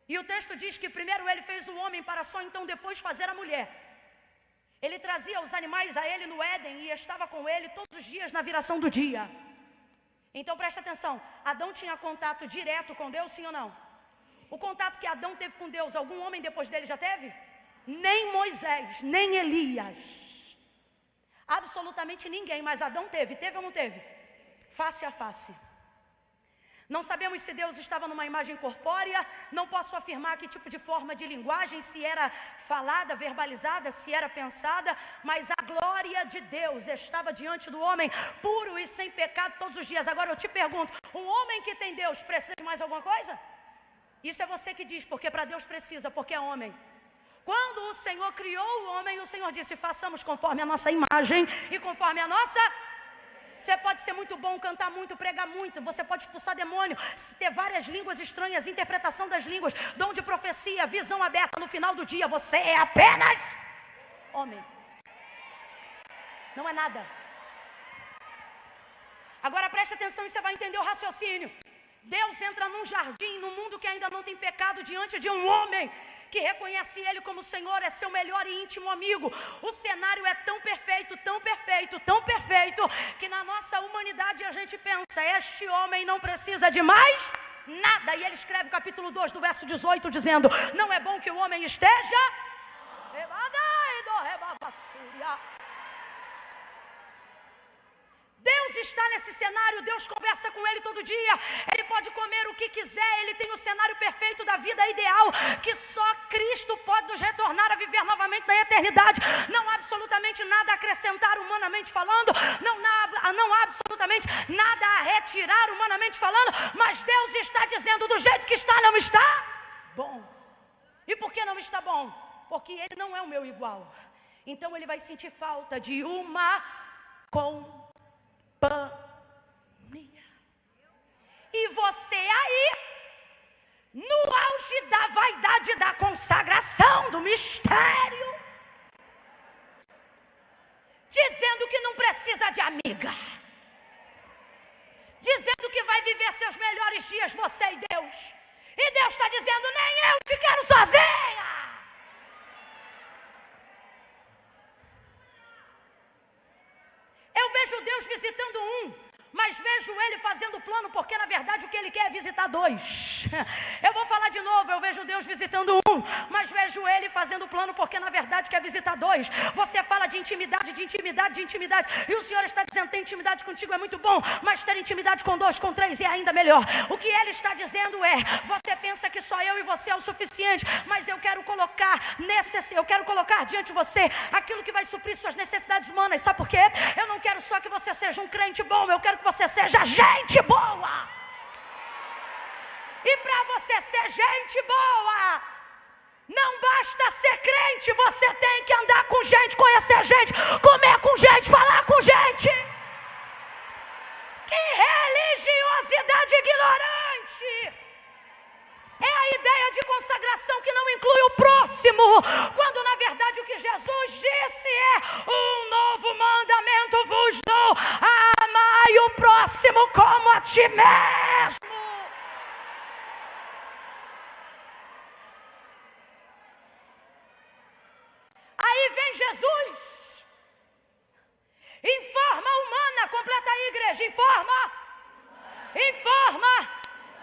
S1: e o texto diz que primeiro Ele fez o homem para só então depois fazer a mulher. Ele trazia os animais a Ele no Éden e estava com Ele todos os dias na viração do dia. Então presta atenção, Adão tinha contato direto com Deus, sim ou não? O contato que Adão teve com Deus, algum homem depois dele já teve? Nem Moisés, nem Elias. Absolutamente ninguém, mas Adão teve. Teve ou não teve? Face a face. Não sabemos se Deus estava numa imagem corpórea, não posso afirmar que tipo de forma de linguagem, se era falada, verbalizada, se era pensada, mas a glória de Deus estava diante do homem, puro e sem pecado todos os dias. Agora eu te pergunto, um homem que tem Deus precisa de mais alguma coisa? Isso é você que diz, porque para Deus precisa, porque é homem. Quando o Senhor criou o homem, o Senhor disse, façamos conforme a nossa imagem e conforme a nossa... Você pode ser muito bom, cantar muito, pregar muito, você pode expulsar demônio, ter várias línguas estranhas, interpretação das línguas, dom de profecia, visão aberta. No final do dia você é apenas homem. Não é nada. Agora preste atenção e você vai entender o raciocínio. Deus entra num jardim, num mundo que ainda não tem pecado, diante de um homem que reconhece Ele como Senhor, é seu melhor e íntimo amigo. O cenário é tão perfeito, tão perfeito, tão perfeito, que na nossa humanidade a gente pensa, este homem não precisa de mais nada. E ele escreve o capítulo 2, do verso 18, dizendo, não é bom que o homem esteja... Deus está nesse cenário, Deus conversa com ele todo dia, ele pode comer o que quiser, ele tem o cenário perfeito da vida ideal, que só Cristo pode nos retornar a viver novamente na eternidade. Não há absolutamente nada a acrescentar humanamente falando, não há absolutamente nada a retirar humanamente falando, mas Deus está dizendo, do jeito que está, não está bom. E por que não está bom? Porque ele não é o meu igual. Então ele vai sentir falta de uma companhia. E você aí, no auge da vaidade da consagração, do mistério, dizendo que não precisa de amiga, dizendo que vai viver seus melhores dias, você e Deus. E Deus está dizendo, nem eu te quero sozinha. Eu vejo Deus visitando um, mas vejo ele fazendo plano, porque na verdade o que ele quer é visitar dois. Eu vou falar de novo, eu vejo Deus visitando um, mas vejo ele fazendo plano, porque na verdade quer visitar dois. Você fala de intimidade, de intimidade, de intimidade, e o Senhor está dizendo, ter intimidade contigo é muito bom, mas ter intimidade com dois, com três é ainda melhor. O que ele está dizendo é, você pensa que só eu e você é o suficiente, mas eu quero colocar diante de você aquilo que vai suprir suas necessidades humanas. Sabe por quê? Eu não quero só que você seja um crente bom, eu quero que você seja gente boa. E para você ser gente boa, não basta ser crente, você tem que andar com gente, conhecer gente, comer com gente, falar com gente. Que religiosidade ignorante! É a ideia de consagração que não inclui o próximo, quando na verdade o que Jesus disse é, um novo mandamento vos dou, amai o próximo como a ti mesmo. Aí vem Jesus, informa a humana, completa a igreja, informa.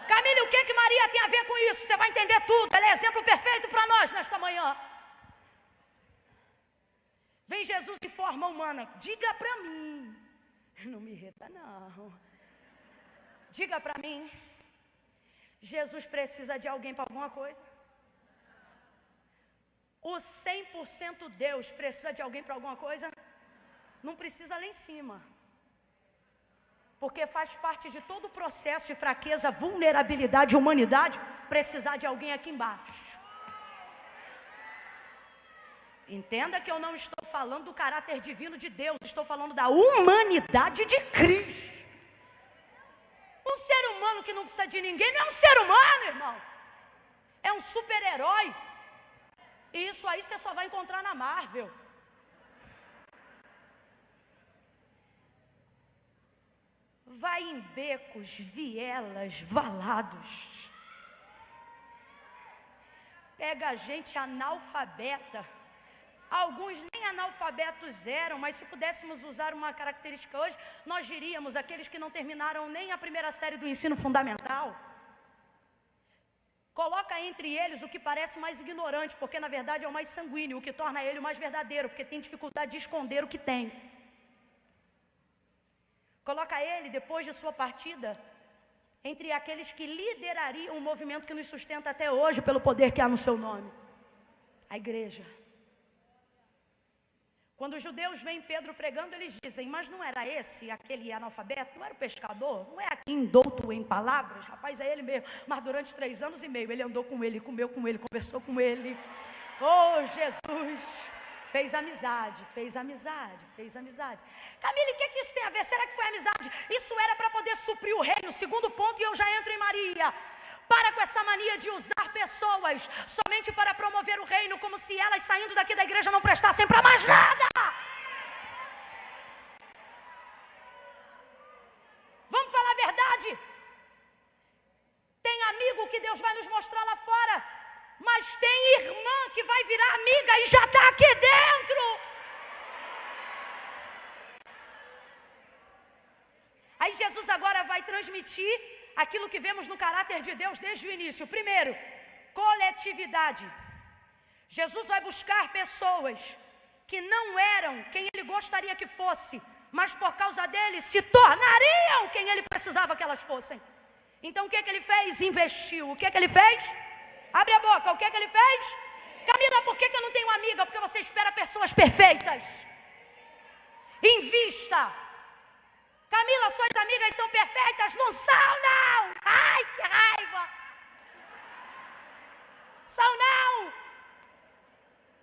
S1: Camille, o que Maria tem a ver com isso? Você vai entender tudo, ela é exemplo perfeito para nós nesta manhã. Vem Jesus em forma humana, diga para mim, não me irrita não, diga para mim, Jesus precisa de alguém para alguma coisa? O 100% Deus precisa de alguém para alguma coisa? Não precisa lá em cima. Porque faz parte de todo o processo de fraqueza, vulnerabilidade e humanidade, precisar de alguém aqui embaixo. Entenda que eu não estou falando do caráter divino de Deus, estou falando da humanidade de Cristo. Um ser humano que não precisa de ninguém não é um ser humano, irmão. É um super-herói. E isso aí você só vai encontrar na Marvel. Vai em becos, vielas, valados. Pega gente analfabeta. Alguns nem analfabetos eram, mas se pudéssemos usar uma característica hoje, nós diríamos aqueles que não terminaram nem a primeira série do ensino fundamental. Coloca entre eles o que parece mais ignorante, porque na verdade é o mais sanguíneo, o que torna ele o mais verdadeiro, porque tem dificuldade de esconder o que tem. Coloca ele, depois de sua partida, entre aqueles que liderariam um movimento que nos sustenta até hoje pelo poder que há no seu nome, a igreja. Quando os judeus veem Pedro pregando, eles dizem: mas não era esse, aquele analfabeto, não era o pescador, não é aquele indouto em palavras, rapaz, é ele mesmo. Mas durante 3 anos e meio ele andou com ele, comeu com ele, conversou com ele. Oh, Jesus! Fez amizade, fez amizade, fez amizade. Camila, o que isso tem a ver? Será que foi amizade? Isso era para poder suprir o reino. Segundo ponto, e eu já entro em Maria. Para com essa mania de usar pessoas somente para promover o reino, como se elas saindo daqui da igreja não prestassem para mais nada. Vamos falar a verdade. Tem amigo que Deus vai nos mostrar lá fora, mas tem irmã que vai virar amiga e já está aqui dentro. Aí Jesus agora vai transmitir aquilo que vemos no caráter de Deus desde o início. Primeiro, coletividade. Jesus vai buscar pessoas que não eram quem ele gostaria que fosse, mas por causa dele se tornariam quem ele precisava que elas fossem. Então o que ele fez? Investiu. O que ele fez? Abre a boca. O que ele fez? Camila, por que eu não tenho amiga? Porque você espera pessoas perfeitas. Invista. Camila, suas amigas são perfeitas? Não são, não! Ai, que raiva! São não!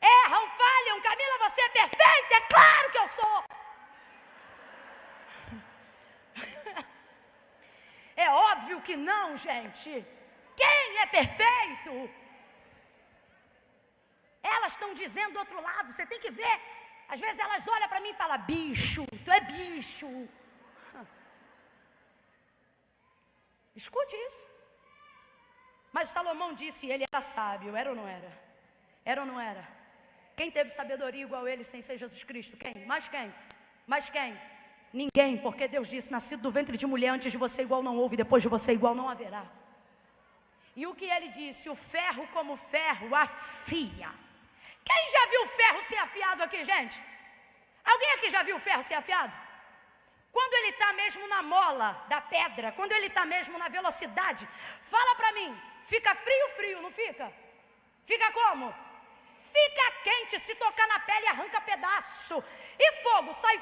S1: Erram, falham. Camila, você é perfeita? É claro que eu sou! É óbvio que não, gente! Quem é perfeito? Elas estão dizendo do outro lado, você tem que ver. Às vezes elas olham para mim e falam: bicho, tu é bicho. Escute isso. Mas Salomão disse: ele era sábio. Era ou não era? Era ou não era? Quem teve sabedoria igual a ele sem ser Jesus Cristo? Quem? Mas quem? Mas quem? Ninguém, porque Deus disse: nascido do ventre de mulher, antes de você igual não houve, depois de você igual não haverá. E o que ele disse? O ferro como ferro afia. Quem já viu o ferro ser afiado aqui, gente? Alguém aqui já viu o ferro ser afiado? Quando ele está mesmo na mola da pedra, quando ele está mesmo na velocidade, fala para mim, fica frio, não fica? Fica como? Fica quente, se tocar na pele arranca pedaço. E fogo, sai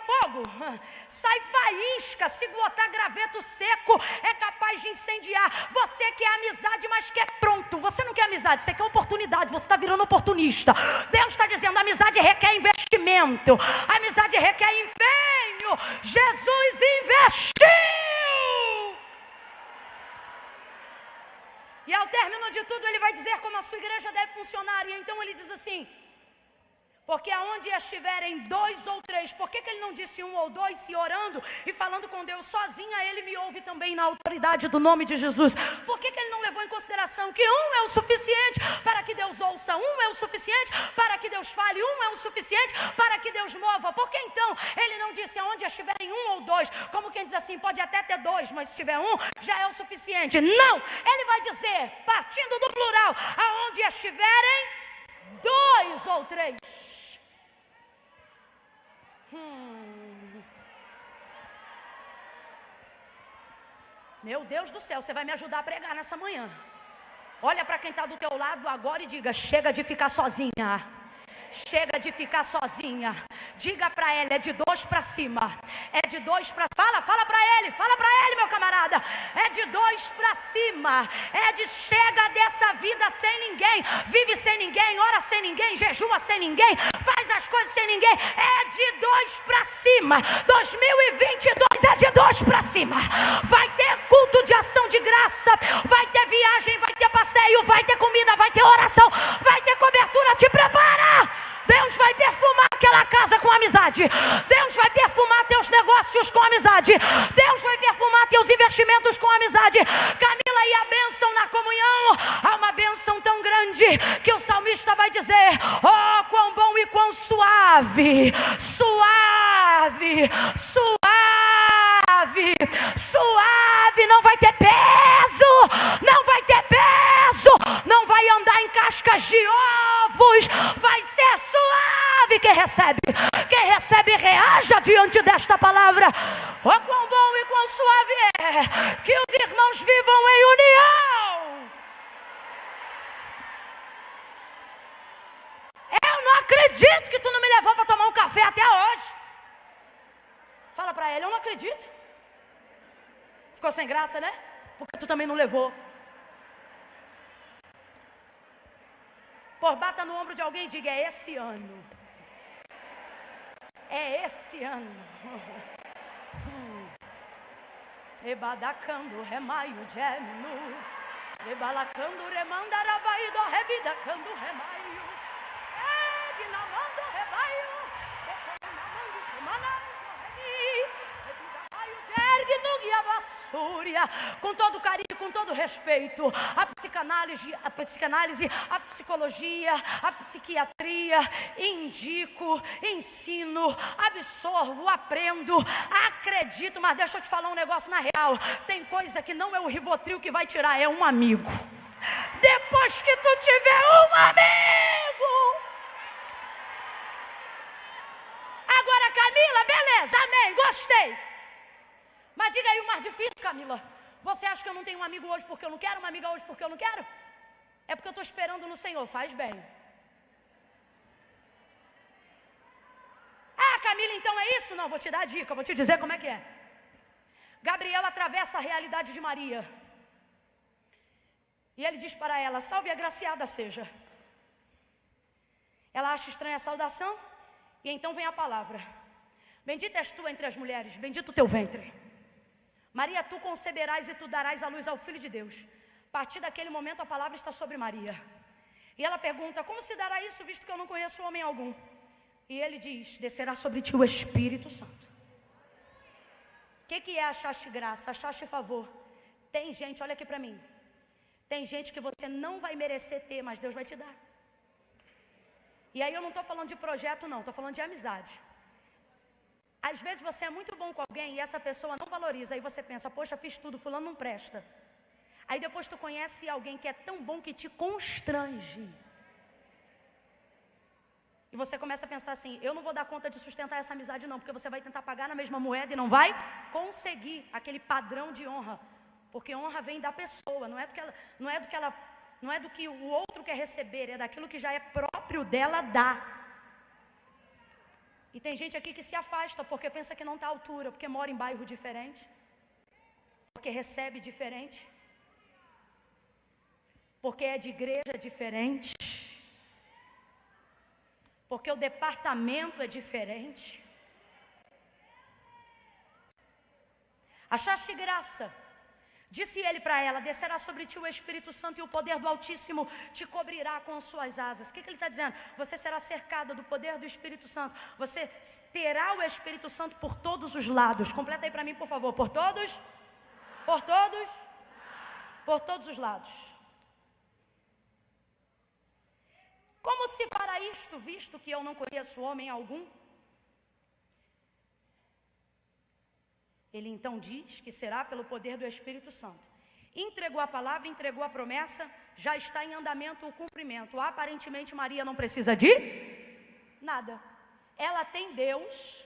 S1: faísca, se botar graveto seco é capaz de incendiar. Você quer amizade, mas quer pronto. Você não quer amizade, você quer oportunidade, você está virando oportunista. Deus está dizendo: amizade requer investimento, amizade requer empenho. Jesus investiu. E ao término de tudo ele vai dizer como a sua igreja deve funcionar. E então ele diz assim: porque aonde estiverem 2 ou 3, por que ele não disse 1 ou 2, se orando e falando com Deus sozinha, ele me ouve também na autoridade do nome de Jesus? Por que ele não levou em consideração que 1 é o suficiente para que Deus ouça, 1 é o suficiente para que Deus fale, 1 é o suficiente para que Deus mova? Por que então ele não disse aonde estiverem 1 ou 2, como quem diz assim, pode até ter 2, mas se tiver 1, já é o suficiente? Não, ele vai dizer, partindo do plural, aonde estiverem 2 ou 3. Meu Deus do céu, você vai me ajudar a pregar nessa manhã. Olha para quem está do teu lado agora e diga: chega de ficar sozinha. Chega de ficar sozinha. Diga para ela: é de 2 para cima. É de 2 para cima. Fala para ele, meu camarada. É de 2 para cima. É de chega dessa vida sem ninguém. Vive sem ninguém, ora sem ninguém, jejua sem ninguém, faz as coisas sem ninguém. É de 2 para cima. 2022 é de 2 para cima. Vai ter culto de ação de graça, vai ter viagem, vai ter passeio, vai ter comida, vai ter oração, vai ter cobertura. Te prepara. Deus vai perfumar aquela casa com amizade. Deus vai perfumar teus negócios com amizade. Deus vai perfumar teus investimentos com amizade. Camila, e a bênção na comunhão? Há uma bênção tão grande que o salmista vai dizer: oh, quão bom e quão suave, não vai ter peso, não vai andar em cascas de ovos, vai ser suave. Quem recebe reaja diante desta palavra. Oh, quão bom e quão suave é que os irmãos vivam em união. Eu não acredito que tu não me levou para tomar um café até hoje. Fala para ele, eu não acredito. Ficou sem graça, né? Porque tu também não levou. Por bata no ombro de alguém e diga, é esse ano. É esse ano. Ebadacando remaio geminu. Ebalacando remandaravaido rebidacando remaio. Eginamando rebaio. Economando remanando rebi. Com todo carinho, com todo respeito, a psicanálise, a psicologia, a psiquiatria, indico, ensino, absorvo, aprendo, acredito, mas deixa eu te falar um negócio na real, tem coisa que não é o Rivotril que vai tirar, é um amigo. Depois que tu tiver um amigo. Agora, Camila, beleza, amém, gostei. Mas diga aí o mais difícil, Camila. Você acha que eu não tenho um amigo hoje porque eu não quero, uma amiga hoje porque eu não quero? É porque eu estou esperando no Senhor, faz bem. Ah, Camila, então é isso? Não, vou te dar a dica, vou te dizer como é que é. Gabriel atravessa a realidade de Maria. E ele diz para ela, salve e agraciada seja. Ela acha estranha a saudação, e então vem a palavra. Bendita és tu entre as mulheres, bendito o teu ventre. Maria, tu conceberás e tu darás à luz ao Filho de Deus. A partir daquele momento a palavra está sobre Maria. E ela pergunta, como se dará isso, visto que eu não conheço homem algum? E ele diz, descerá sobre ti o Espírito Santo. O que é achaste graça, achaste favor? Tem gente, olha aqui para mim. Tem gente que você não vai merecer ter, mas Deus vai te dar. E aí eu não estou falando de projeto não, estou falando de amizade. Às vezes você é muito bom com alguém e essa pessoa não valoriza. Aí você pensa, poxa, fiz tudo, fulano não presta. Aí depois tu conhece alguém que é tão bom que te constrange. E você começa a pensar assim, eu não vou dar conta de sustentar essa amizade não, porque você vai tentar pagar na mesma moeda e não vai conseguir aquele padrão de honra. Porque honra vem da pessoa, não é do que o outro quer receber, é daquilo que já é próprio dela dar. E tem gente aqui que se afasta porque pensa que não está à altura, porque mora em bairro diferente, porque recebe diferente, porque é de igreja diferente, porque o departamento é diferente. Achaste graça? Disse ele para ela, descerá sobre ti o Espírito Santo e o poder do Altíssimo te cobrirá com suas asas. O que ele está dizendo? Você será cercada do poder do Espírito Santo. Você terá o Espírito Santo por todos os lados. Completa aí para mim, por favor. Por todos? Por todos? Por todos os lados. Como se fará isto, visto que eu não conheço homem algum? Ele então diz que será pelo poder do Espírito Santo. Entregou a palavra, entregou a promessa, já está em andamento o cumprimento. Aparentemente Maria não precisa de nada. Ela tem Deus.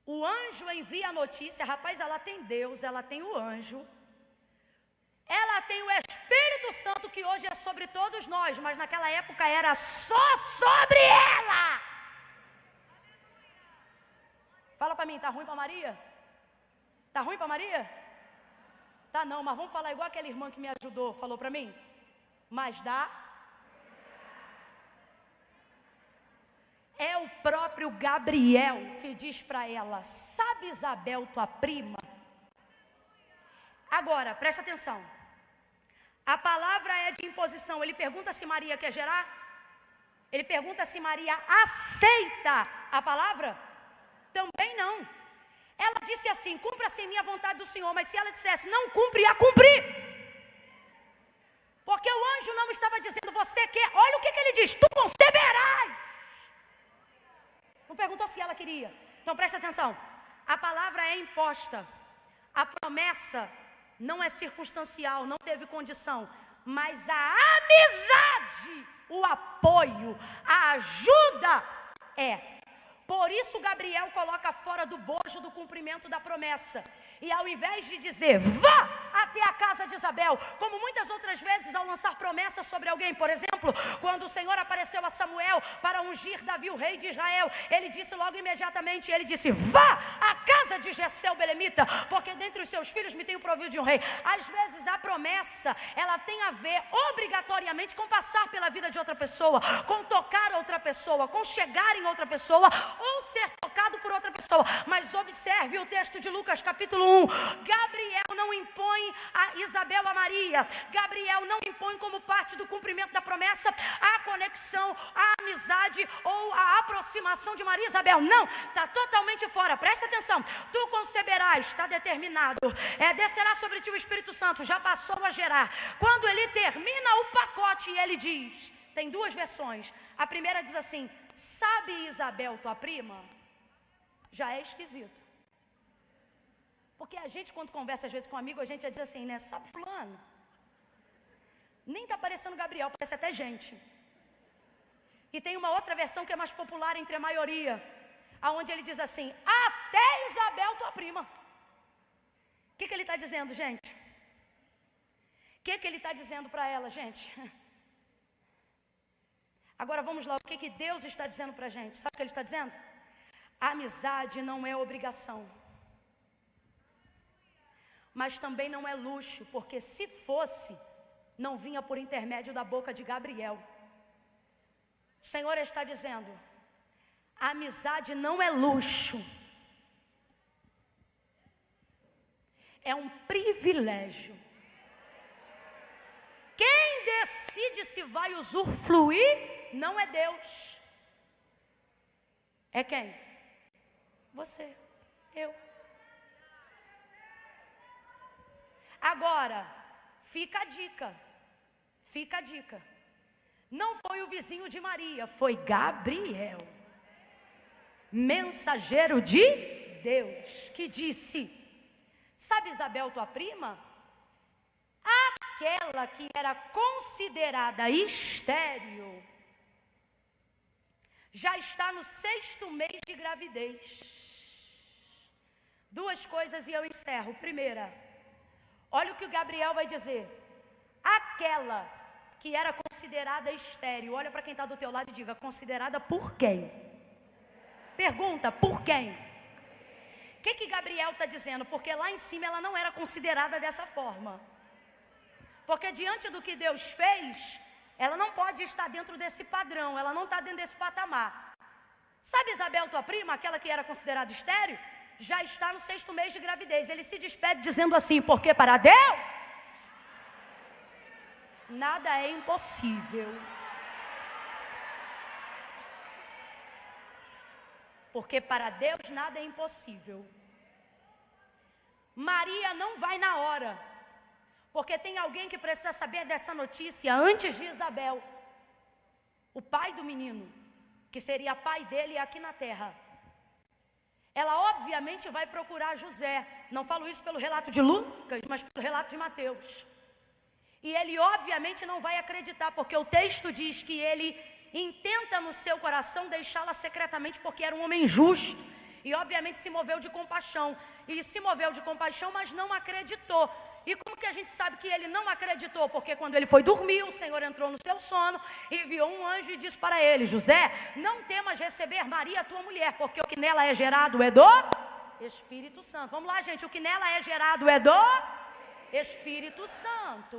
S1: O anjo envia a notícia, rapaz, ela tem Deus, ela tem o anjo. Ela tem o Espírito Santo que hoje é sobre todos nós, mas naquela época era só sobre ela. Fala para mim, tá ruim para Maria? Tá ruim para Maria? Tá não, mas vamos falar igual aquela irmã que me ajudou, falou para mim. Mas dá. É o próprio Gabriel que diz para ela, sabe Isabel, tua prima? Agora, presta atenção. A palavra é de imposição. Ele pergunta se Maria quer gerar? Ele pergunta se Maria aceita a palavra? Também não. Ela disse assim, cumpra-se em minha vontade do Senhor. Mas se ela dissesse, não cumpre, ia cumprir. Porque o anjo não estava dizendo, você quer. Olha o que ele diz, tu conceberás. Não perguntou se ela queria. Então presta atenção. A palavra é imposta. A promessa não é circunstancial, não teve condição. Mas a amizade, o apoio, a ajuda é. Por isso Gabriel coloca fora do bojo do cumprimento da promessa. E ao invés de dizer, vá até a casa de Isabel, como muitas outras vezes ao lançar promessas sobre alguém, por exemplo, quando o Senhor apareceu a Samuel para ungir Davi, o rei de Israel, ele disse logo imediatamente, ele disse, vá à casa de Jessé o belemita, porque dentre os seus filhos me tenho provido de um rei. Às vezes a promessa, ela tem a ver obrigatoriamente com passar pela vida de outra pessoa, com tocar outra pessoa, com chegar em outra pessoa, ou ser tocado por outra pessoa. Mas observe o texto de Lucas capítulo 1, Gabriel não impõe a Isabel a Maria, Gabriel não impõe como parte do cumprimento da promessa a conexão, a amizade ou a aproximação de Maria e Isabel, não, está totalmente fora. Presta atenção, tu conceberás, está determinado, descerá sobre ti o Espírito Santo, já passou a gerar. Quando ele termina o pacote, ele diz, tem duas versões, a primeira diz assim, sabe Isabel tua prima? Já é esquisito. Porque a gente, quando conversa às vezes com um amigo, a gente já diz assim, né? Sabe fulano? Nem está parecendo Gabriel, parece até gente. E tem uma outra versão que é mais popular entre a maioria, aonde ele diz assim, até Isabel tua prima. O que ele está dizendo, gente? O que ele está dizendo para ela, gente? Agora vamos lá, o que Deus está dizendo para a gente? Sabe o que ele está dizendo? A amizade não é obrigação. Mas também não é luxo, porque se fosse, não vinha por intermédio da boca de Gabriel. O Senhor está dizendo, a amizade não é luxo, é um privilégio. Quem decide se vai usufruir, não é Deus. É quem? Você, eu. Agora, fica a dica, não foi o vizinho de Maria, foi Gabriel, mensageiro de Deus, que disse, sabe Isabel tua prima? Aquela que era considerada estéril, já está no 6º mês de gravidez. Duas coisas e eu encerro. Primeira, olha o que o Gabriel vai dizer. Aquela que era considerada estéril, olha para quem está do teu lado e diga, considerada por quem? Pergunta, por quem? O que Gabriel está dizendo? Porque lá em cima ela não era considerada dessa forma. Porque diante do que Deus fez, ela não pode estar dentro desse padrão, ela não está dentro desse patamar. Sabe Isabel, tua prima, aquela que era considerada estéril? Já está no 6º mês de gravidez. Ele se despede dizendo assim, porque para Deus nada é impossível. Porque para Deus nada é impossível. Maria não vai na hora, porque tem alguém que precisa saber dessa notícia antes de Isabel. O pai do menino, que seria pai dele aqui na terra. Ela obviamente vai procurar José. Não falo isso pelo relato de Lucas, mas pelo relato de Mateus. E ele obviamente não vai acreditar, porque o texto diz que ele intenta no seu coração deixá-la secretamente, porque era um homem justo. E obviamente se moveu de compaixão. E se moveu de compaixão, mas não acreditou. E como que a gente sabe que ele não acreditou? Porque quando ele foi dormir, o Senhor entrou no seu sono, enviou um anjo e disse para ele, José, não temas receber Maria, tua mulher, porque o que nela é gerado é do Espírito Santo. Vamos lá, gente, o que nela é gerado é do Espírito Santo.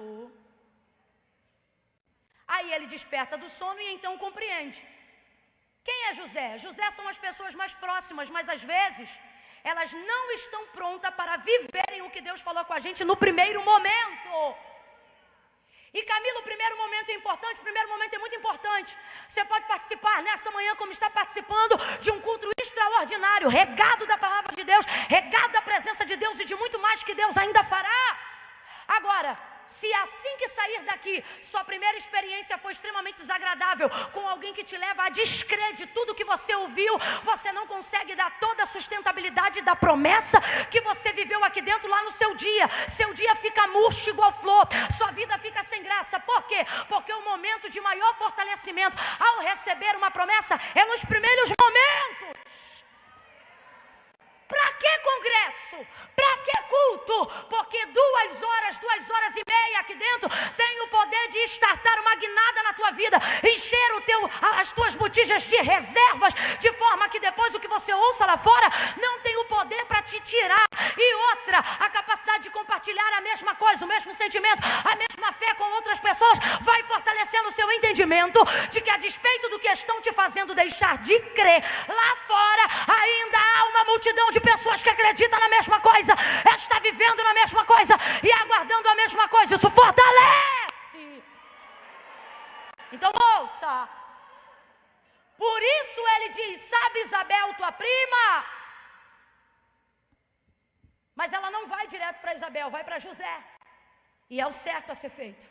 S1: Aí ele desperta do sono e então compreende. Quem é José? José são as pessoas mais próximas, mas às vezes elas não estão prontas para viverem o que Deus falou com a gente no primeiro momento. E Camila, o primeiro momento é importante, o primeiro momento é muito importante. Você pode participar nesta manhã, como está participando, de um culto extraordinário, regado da palavra de Deus, regado da presença de Deus e de muito mais que Deus ainda fará. Agora, se assim que sair daqui, sua primeira experiência foi extremamente desagradável, com alguém que te leva a descrer de tudo que você ouviu, você não consegue dar toda a sustentabilidade da promessa que você viveu aqui dentro lá no seu dia fica murcho igual flor, sua vida fica sem graça. Por quê? Porque o momento de maior fortalecimento ao receber uma promessa é nos primeiros momentos. Para que congresso? Para que culto? Porque 2 horas e meia aqui dentro tem o poder de estartar uma guinada na tua vida, encher as tuas botijas de reservas, de forma que depois o que você ouça lá fora não tem o poder para te tirar. E outra, a capacidade de compartilhar a mesma coisa, o mesmo sentimento, a mesma fé com outras pessoas, vai fortalecendo o seu entendimento de que, a despeito do que estão te fazendo deixar de crer, lá fora ainda há uma multidão de pessoas que acreditam na mesma coisa, está vivendo na mesma coisa e aguardando a mesma coisa. Isso fortalece. Então ouça. Por isso ele diz: sabe Isabel, tua prima? Mas ela não vai direto para Isabel, vai para José. E é o certo a ser feito.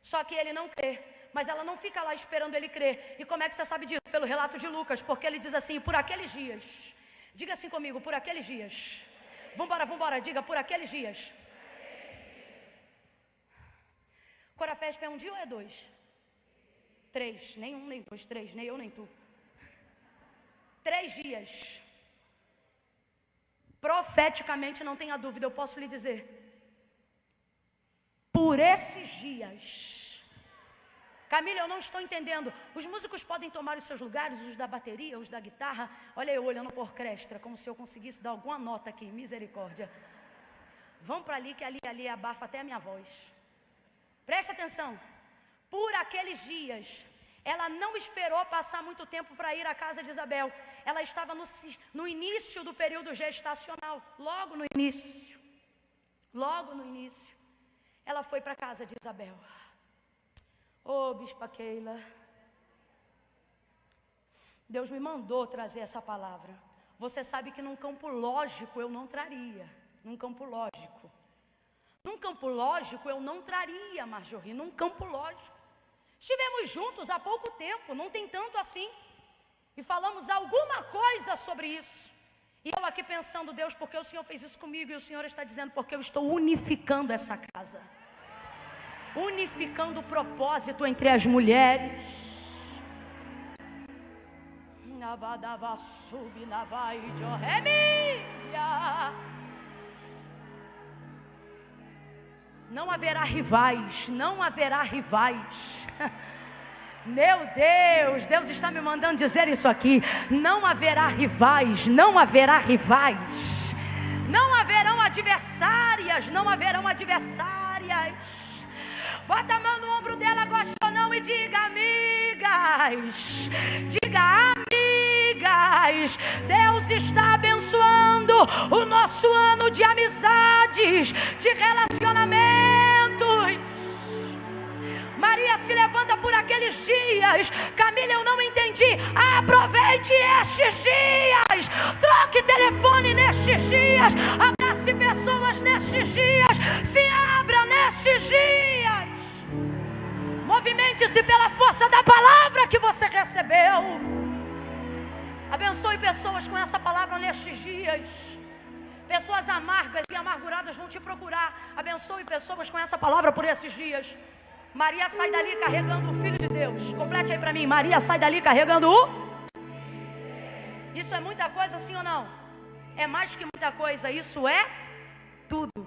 S1: Só que ele não crê. Mas ela não fica lá esperando ele crer. E como é que você sabe disso? Pelo relato de Lucas. Porque ele diz assim: por aqueles dias. Diga assim comigo: por aqueles dias. Vambora, diga: por aqueles dias. Corafesp é um dia ou é 2? 3, nem 1, nem 2, 3, nem eu, nem tu. 3 dias. Profeticamente, não tenha dúvida, eu posso lhe dizer. Por esses dias. Camila, eu não estou entendendo. Os músicos podem tomar os seus lugares, os da bateria, os da guitarra. Olha eu olhando por orquestra, como se eu conseguisse dar alguma nota aqui. Misericórdia. Vão para ali, que ali abafa até a minha voz. Preste atenção. Por aqueles dias, ela não esperou passar muito tempo para ir à casa de Isabel. Ela estava no início do período gestacional. Logo no início. Ela foi para a casa de Isabel. Ô, Bispa Keila, Deus me mandou trazer essa palavra. Você sabe que num campo lógico eu não traria. Num campo lógico eu não traria, Marjorie. Num campo lógico. Estivemos juntos há pouco tempo, não tem tanto assim. E falamos alguma coisa sobre isso. E eu aqui pensando: Deus, por que o Senhor fez isso comigo? E o Senhor está dizendo: porque eu estou unificando essa casa. Unificando o propósito entre as mulheres. Não haverá rivais, não haverá rivais. Meu Deus, Deus está me mandando dizer isso aqui. Não haverá rivais, não haverá rivais. Não haverão adversárias, não haverão adversárias. Bota a mão no ombro dela, gosta ou não, e diga: amigas. Diga: amigas. Deus está abençoando o nosso ano de amizades, de relacionamentos. Maria se levanta por aqueles dias. Camila, eu não entendi. Aproveite estes dias. Troque telefone nestes dias. Abrace pessoas nestes dias. Se abra nestes dias. Movimente-se pela força da palavra que você recebeu. Abençoe pessoas com essa palavra nestes dias. Pessoas amargas e amarguradas vão te procurar. Abençoe pessoas com essa palavra por esses dias. Maria sai dali carregando o Filho de Deus. Complete aí para mim. Maria sai dali carregando o... Isso é muita coisa, sim ou não? É mais que muita coisa. Isso é tudo.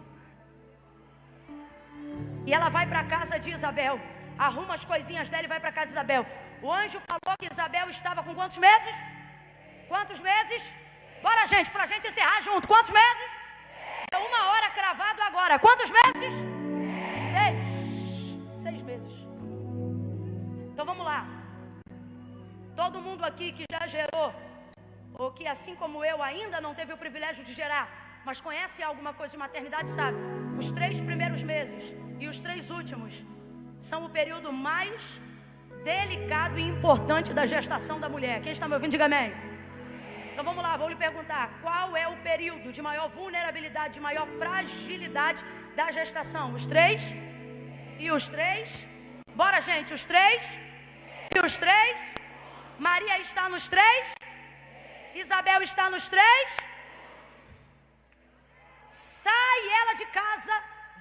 S1: E ela vai para a casa de Isabel. Arruma as coisinhas dela e vai para a casa de Isabel. O anjo falou que Isabel estava com quantos meses? Quantos meses? Bora, gente, para a gente encerrar junto. Quantos meses? É 1 hora cravado agora. Quantos meses? 6 meses. Então vamos lá. Todo mundo aqui que já gerou, ou que assim como eu ainda não teve o privilégio de gerar, mas conhece alguma coisa de maternidade, sabe? Os 3 primeiros meses e os 3 últimos são o período mais delicado e importante da gestação da mulher. Quem está me ouvindo, diga amém. Então vamos lá, vou lhe perguntar: qual é o período de maior vulnerabilidade, de maior fragilidade da gestação? Os 3? E os 3? Bora, gente, os 3? E os 3? Maria está nos 3? Isabel está nos 3? Sai ela de casa,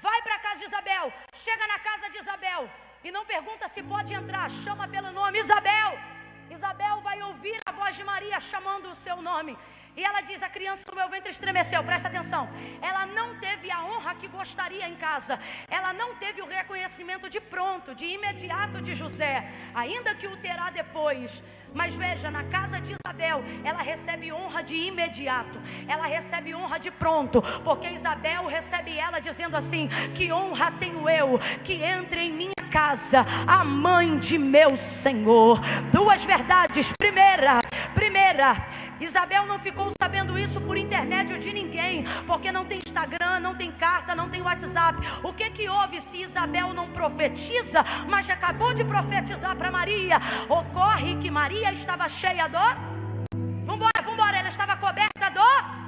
S1: vai para a casa de Isabel. Chega na casa de Isabel e não pergunta se pode entrar, chama pelo nome: Isabel. Isabel vai ouvir a voz de Maria chamando o seu nome. E ela diz: a criança no meu ventre estremeceu. Presta atenção. Ela não teve a honra que gostaria em casa. Ela não teve o reconhecimento de pronto, de imediato de José, ainda que o terá depois. Mas veja, na casa de Isabel, ela recebe honra de imediato. Ela recebe honra de pronto. Porque Isabel recebe ela dizendo assim: que honra tenho eu, que entre em minha casa a mãe de meu Senhor. Duas verdades. Primeira, Isabel não ficou sabendo isso por intermédio de ninguém, porque não tem Instagram, não tem carta, não tem WhatsApp. O que houve se Isabel não profetiza, mas acabou de profetizar para Maria? Ocorre que Maria estava cheia do... Vambora, ela estava coberta do...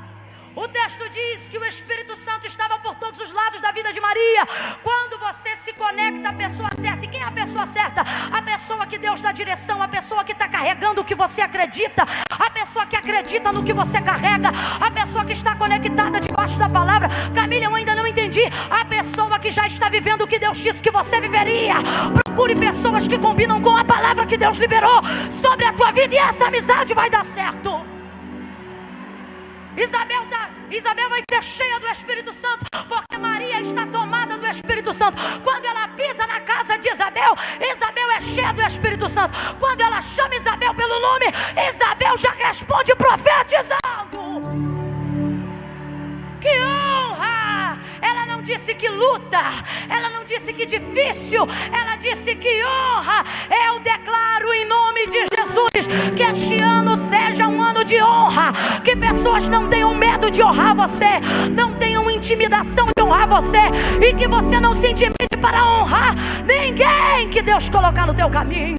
S1: O texto diz que o Espírito Santo estava por todos os lados da vida de Maria. Quando você se conecta à pessoa certa. E quem é a pessoa certa? A pessoa que Deus dá direção, a pessoa que está carregando o que você acredita, a pessoa que acredita no que você carrega, a pessoa que está conectada debaixo da palavra. Camila, eu ainda não entendi. A pessoa que já está vivendo o que Deus disse que você viveria. Procure pessoas que combinam com a palavra que Deus liberou sobre a tua vida, e essa amizade vai dar certo. Isabel vai ser cheia do Espírito Santo, porque Maria está tomada do Espírito Santo. Quando ela pisa na casa de Isabel, Isabel é cheia do Espírito Santo. Quando ela chama Isabel pelo nome, Isabel já responde profetizando. Que honra! Ela não disse que luta, ela não disse que difícil, ela disse que honra. Eu declaro em nome de Jesus que este ano seja um ano de honra, que pessoas não tenham medo de honrar você, não tenham intimidação de honrar você, e que você não se intimide para honrar ninguém que Deus colocar no teu caminho.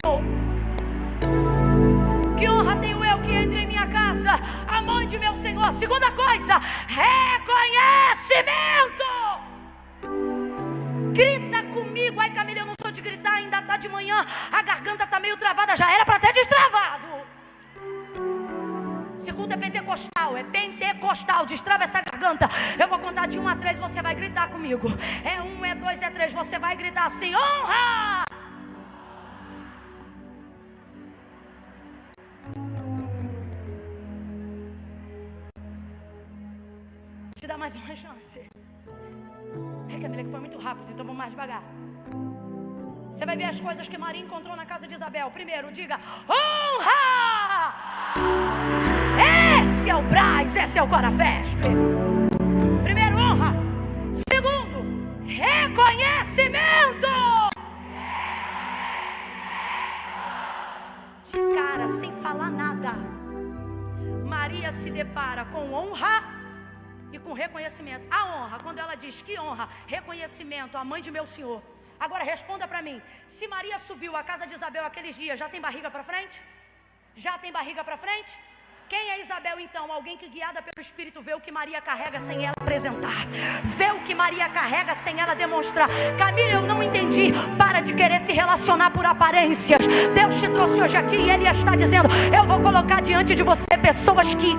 S1: Que honra tenho eu que entre em minha casa a mãe de meu Senhor. Segunda coisa, reconhecimento. Grita comigo. Ai, Camila, eu não sou de gritar, ainda está de manhã, a garganta está meio travada, já era para ter destravado. Segundo é pentecostal, destrava essa garganta. Eu vou contar de 1 a 3, você vai gritar comigo. É 1, é 2, é 3, você vai gritar assim: honra! Te dá mais uma chance. É, Camila, que foi muito rápido, então vamos mais devagar. Você vai ver as coisas que Maria encontrou na casa de Isabel. Primeiro, diga: honra! Esse é o Braz, esse é o Corafesp. Primeiro, honra. Segundo, reconhecimento. De cara, sem falar nada, Maria se depara com honra e com reconhecimento. A honra, quando ela diz que honra, reconhecimento, a mãe de meu Senhor. Agora responda para mim: se Maria subiu à casa de Isabel aqueles dias, já tem barriga para frente? Já tem barriga para frente? Quem é Isabel então? Alguém que, guiada pelo Espírito, vê o que Maria carrega sem ela apresentar, vê o que Maria carrega sem ela demonstrar. Camila, eu não entendi. Para de querer se relacionar por aparências. Deus te trouxe hoje aqui e Ele está dizendo: eu vou colocar diante de você pessoas que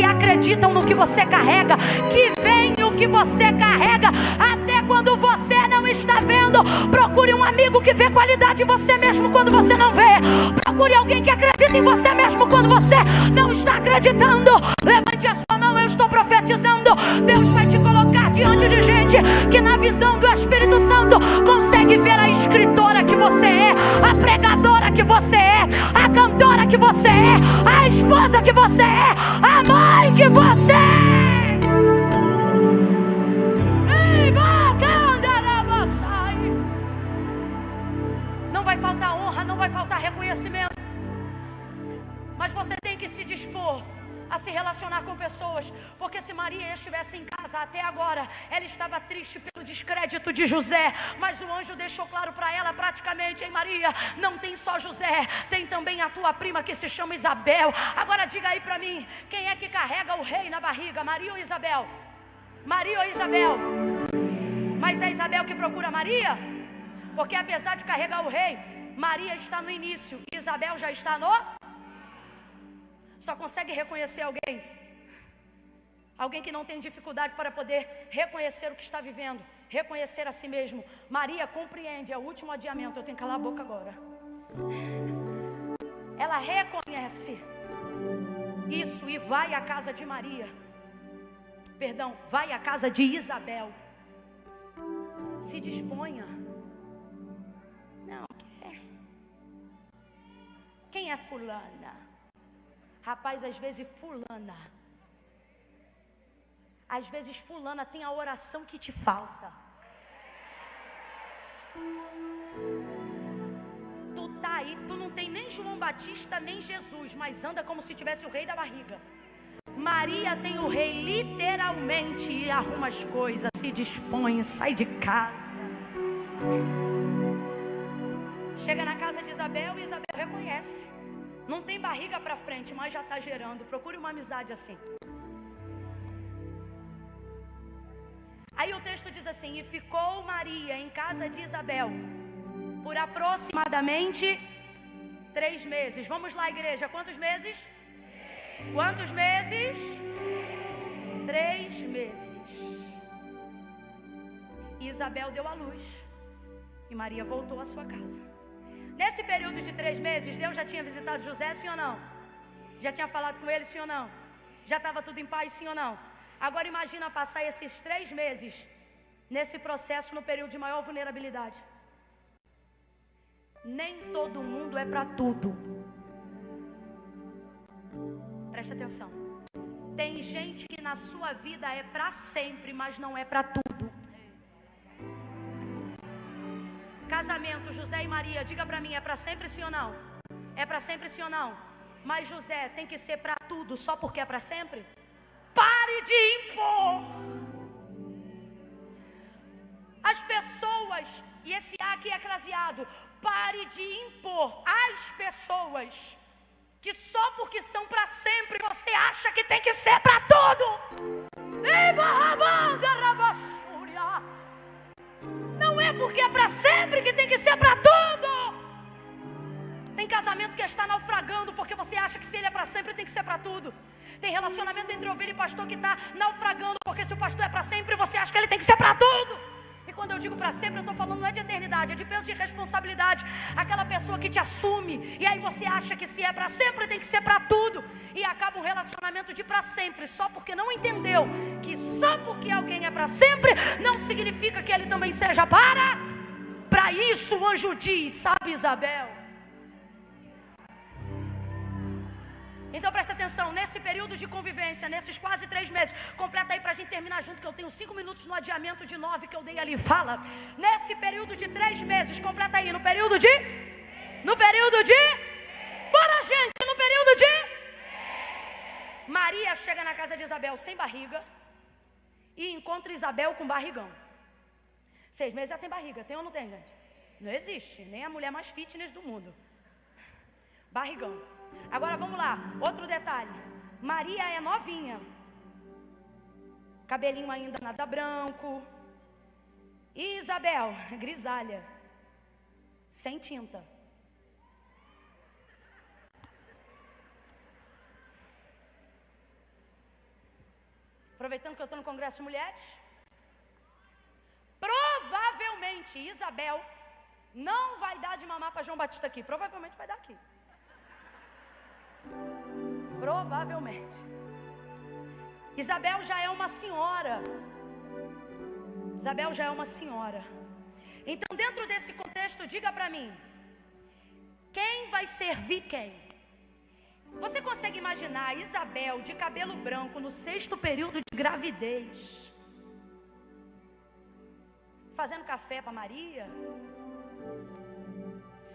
S1: acreditam no que você carrega, que veem o que você carrega, até quando você não está vendo. Procure um amigo que vê qualidade em você mesmo quando você não vê. Procure alguém que acredita em você mesmo quando você não está acreditando. Levante a sua mão, eu estou profetizando. Deus vai te colocar diante de gente que, na visão do Espírito Santo, consegue ver a escritora que você é, a pregadora que você é, a cantora que você é, a esposa que você é, a mãe que você é. Não vai faltar honra, não vai faltar reconhecimento, mas você tem que se dispor a se relacionar com pessoas, porque se Maria estivesse em casa até agora, ela estava triste pelo descrédito de José, mas o anjo deixou claro para ela praticamente: em Maria, não tem só José, tem também a tua prima que se chama Isabel. Agora diga aí para mim, quem é que carrega o rei na barriga, Maria ou Isabel? Maria ou Isabel? Mas é Isabel que procura Maria? Porque apesar de carregar o rei, Maria está no início, Isabel já está no... Só consegue reconhecer alguém que não tem dificuldade para poder reconhecer o que está vivendo, reconhecer a si mesmo. Maria compreende, é o último adiamento. Eu tenho que calar a boca agora. Ela reconhece Isso, e vai à casa de Maria. Perdão, vai à casa de Isabel. Se disponha. Não, quem é fulana? Rapaz, às vezes fulana tem a oração que te falta. Tu tá aí, tu não tem nem João Batista nem Jesus, mas anda como se tivesse o rei da barriga. Maria tem o rei literalmente e arruma as coisas, se dispõe, sai de casa. Chega na casa de Isabel e Isabel reconhece. Não tem barriga para frente, mas já está gerando. Procure uma amizade assim. Aí o texto diz assim: e ficou Maria em casa de Isabel por aproximadamente 3 meses. Vamos lá, igreja, quantos meses? Quantos meses? 3 meses. E Isabel deu à luz. E Maria voltou à sua casa. Nesse período de 3 meses, Deus já tinha visitado José, sim ou não? Já tinha falado com ele, sim ou não? Já estava tudo em paz, sim ou não? Agora imagina passar esses 3 meses nesse processo, no período de maior vulnerabilidade. Nem todo mundo é para tudo. Preste atenção. Tem gente que na sua vida é para sempre, mas não é para tudo. Casamento, José e Maria, diga para mim, é para sempre sim ou não? É para sempre sim ou não? Mas José tem que ser para tudo só porque é para sempre? Pare de impor. As pessoas, e esse aqui é eclesiado, pare de impor às pessoas que só porque são para sempre você acha que tem que ser para tudo. Não é porque é para sempre que tem que ser para tudo. Tem casamento que está naufragando porque você acha que se ele é para sempre tem que ser para tudo. Tem relacionamento entre ovelha e pastor que está naufragando porque se o pastor é para sempre você acha que ele tem que ser para tudo. E quando eu digo para sempre, eu estou falando não é de eternidade, é de peso de responsabilidade. Aquela pessoa que te assume, e aí você acha que se é para sempre, tem que ser para tudo. E acaba um relacionamento de para sempre, só porque não entendeu que só porque alguém é para sempre, não significa que ele também seja para isso o anjo diz, sabe, Isabel? Então presta atenção, nesse período de convivência, nesses quase 3 meses, completa aí para a gente terminar junto, que eu tenho 5 minutos no adiamento de 9 que eu dei ali, fala. Nesse período de 3 meses, completa aí, no período de? Bora gente, no período de? Maria chega na casa de Isabel sem barriga e encontra Isabel com barrigão. 6 meses já tem barriga, tem ou não tem, gente? Não existe, nem a mulher mais fitness do mundo. Barrigão. Agora vamos lá, outro detalhe. Maria é novinha, cabelinho ainda nada branco. E Isabel, grisalha, sem tinta. Aproveitando que eu estou no Congresso de Mulheres, provavelmente Isabel não vai dar de mamar para João Batista aqui. Provavelmente vai dar aqui. Provavelmente. Isabel já é uma senhora. Isabel já é uma senhora. Então, dentro desse contexto, diga para mim: quem vai servir quem? Você consegue imaginar Isabel de cabelo branco no 6º período de gravidez, fazendo café para Maria?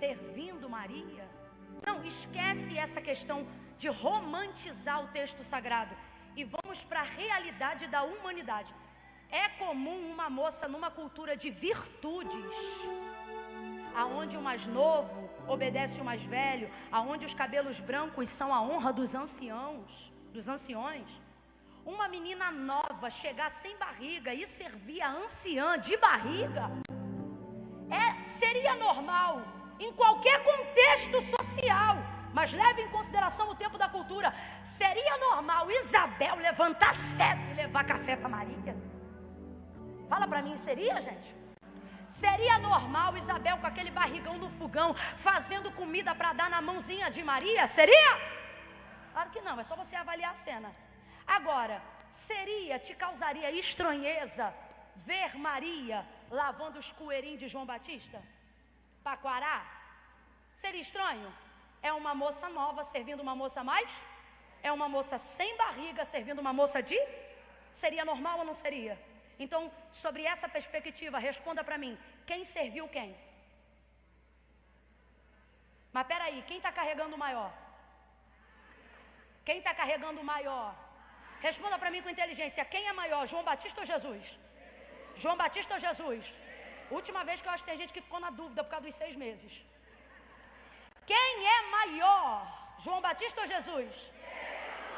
S1: Servindo Maria? Não, esquece essa questão de romantizar o texto sagrado e vamos para a realidade da humanidade. É comum uma moça numa cultura de virtudes, aonde o mais novo obedece o mais velho, aonde os cabelos brancos são a honra dos anciões, uma menina nova chegar sem barriga e servir a anciã de barriga, seria normal em qualquer contexto social, mas leve em consideração o tempo da cultura. Seria normal Isabel levantar cedo e levar café para Maria? Fala para mim, seria, gente? Seria normal Isabel com aquele barrigão no fogão, fazendo comida para dar na mãozinha de Maria? Seria? Claro que não, é só você avaliar a cena. Agora, te causaria estranheza ver Maria lavando os cueirinhos de João Batista? Paquará? Seria estranho? É uma moça nova servindo uma moça mais? É uma moça sem barriga servindo uma moça de? Seria normal ou não seria? Então, sobre essa perspectiva, responda para mim: quem serviu quem? Mas peraí, quem está carregando o maior? Quem está carregando o maior? Responda para mim com inteligência: quem é maior, João Batista ou Jesus? João Batista ou Jesus? Última vez que eu acho que tem gente que ficou na dúvida por causa dos 6 meses. Quem é maior, João Batista ou Jesus?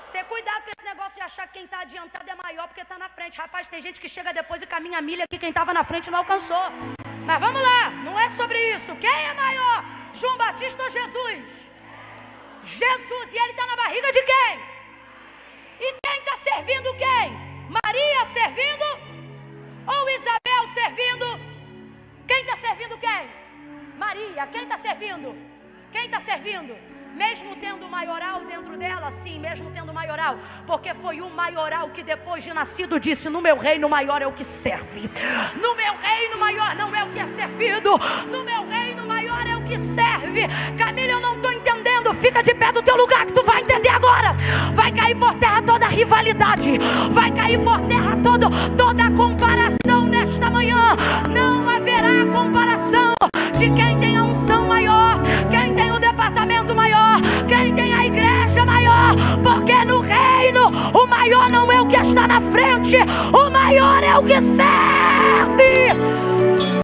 S1: Você cuidado com esse negócio de achar que quem está adiantado é maior porque está na frente. Rapaz, tem gente que chega depois e caminha a milha que quem estava na frente não alcançou. Mas vamos lá, não é sobre isso. Quem é maior, João Batista ou Jesus? Jesus, e ele está na barriga de quem? E quem está servindo quem? Maria servindo? Ou Isabel servindo? Quem está servindo quem? Maria. Quem está servindo? Quem está servindo? Mesmo tendo o maioral dentro dela, sim, mesmo tendo o maioral, porque foi o maioral que depois de nascido disse: no meu reino maior é o que serve, no meu reino maior não é o que é servido, no meu reino maior é o que serve. Camila, eu não estou entendendo. Fica de pé do teu lugar que tu vai entender agora. Vai cair por terra toda a rivalidade, vai cair por terra toda a comparação nesta manhã. Não haverá comparação de quem tem a unção maior, quem tem o departamento maior, quem tem a igreja maior, porque no reino o maior não é o que está na frente, o maior é o que serve.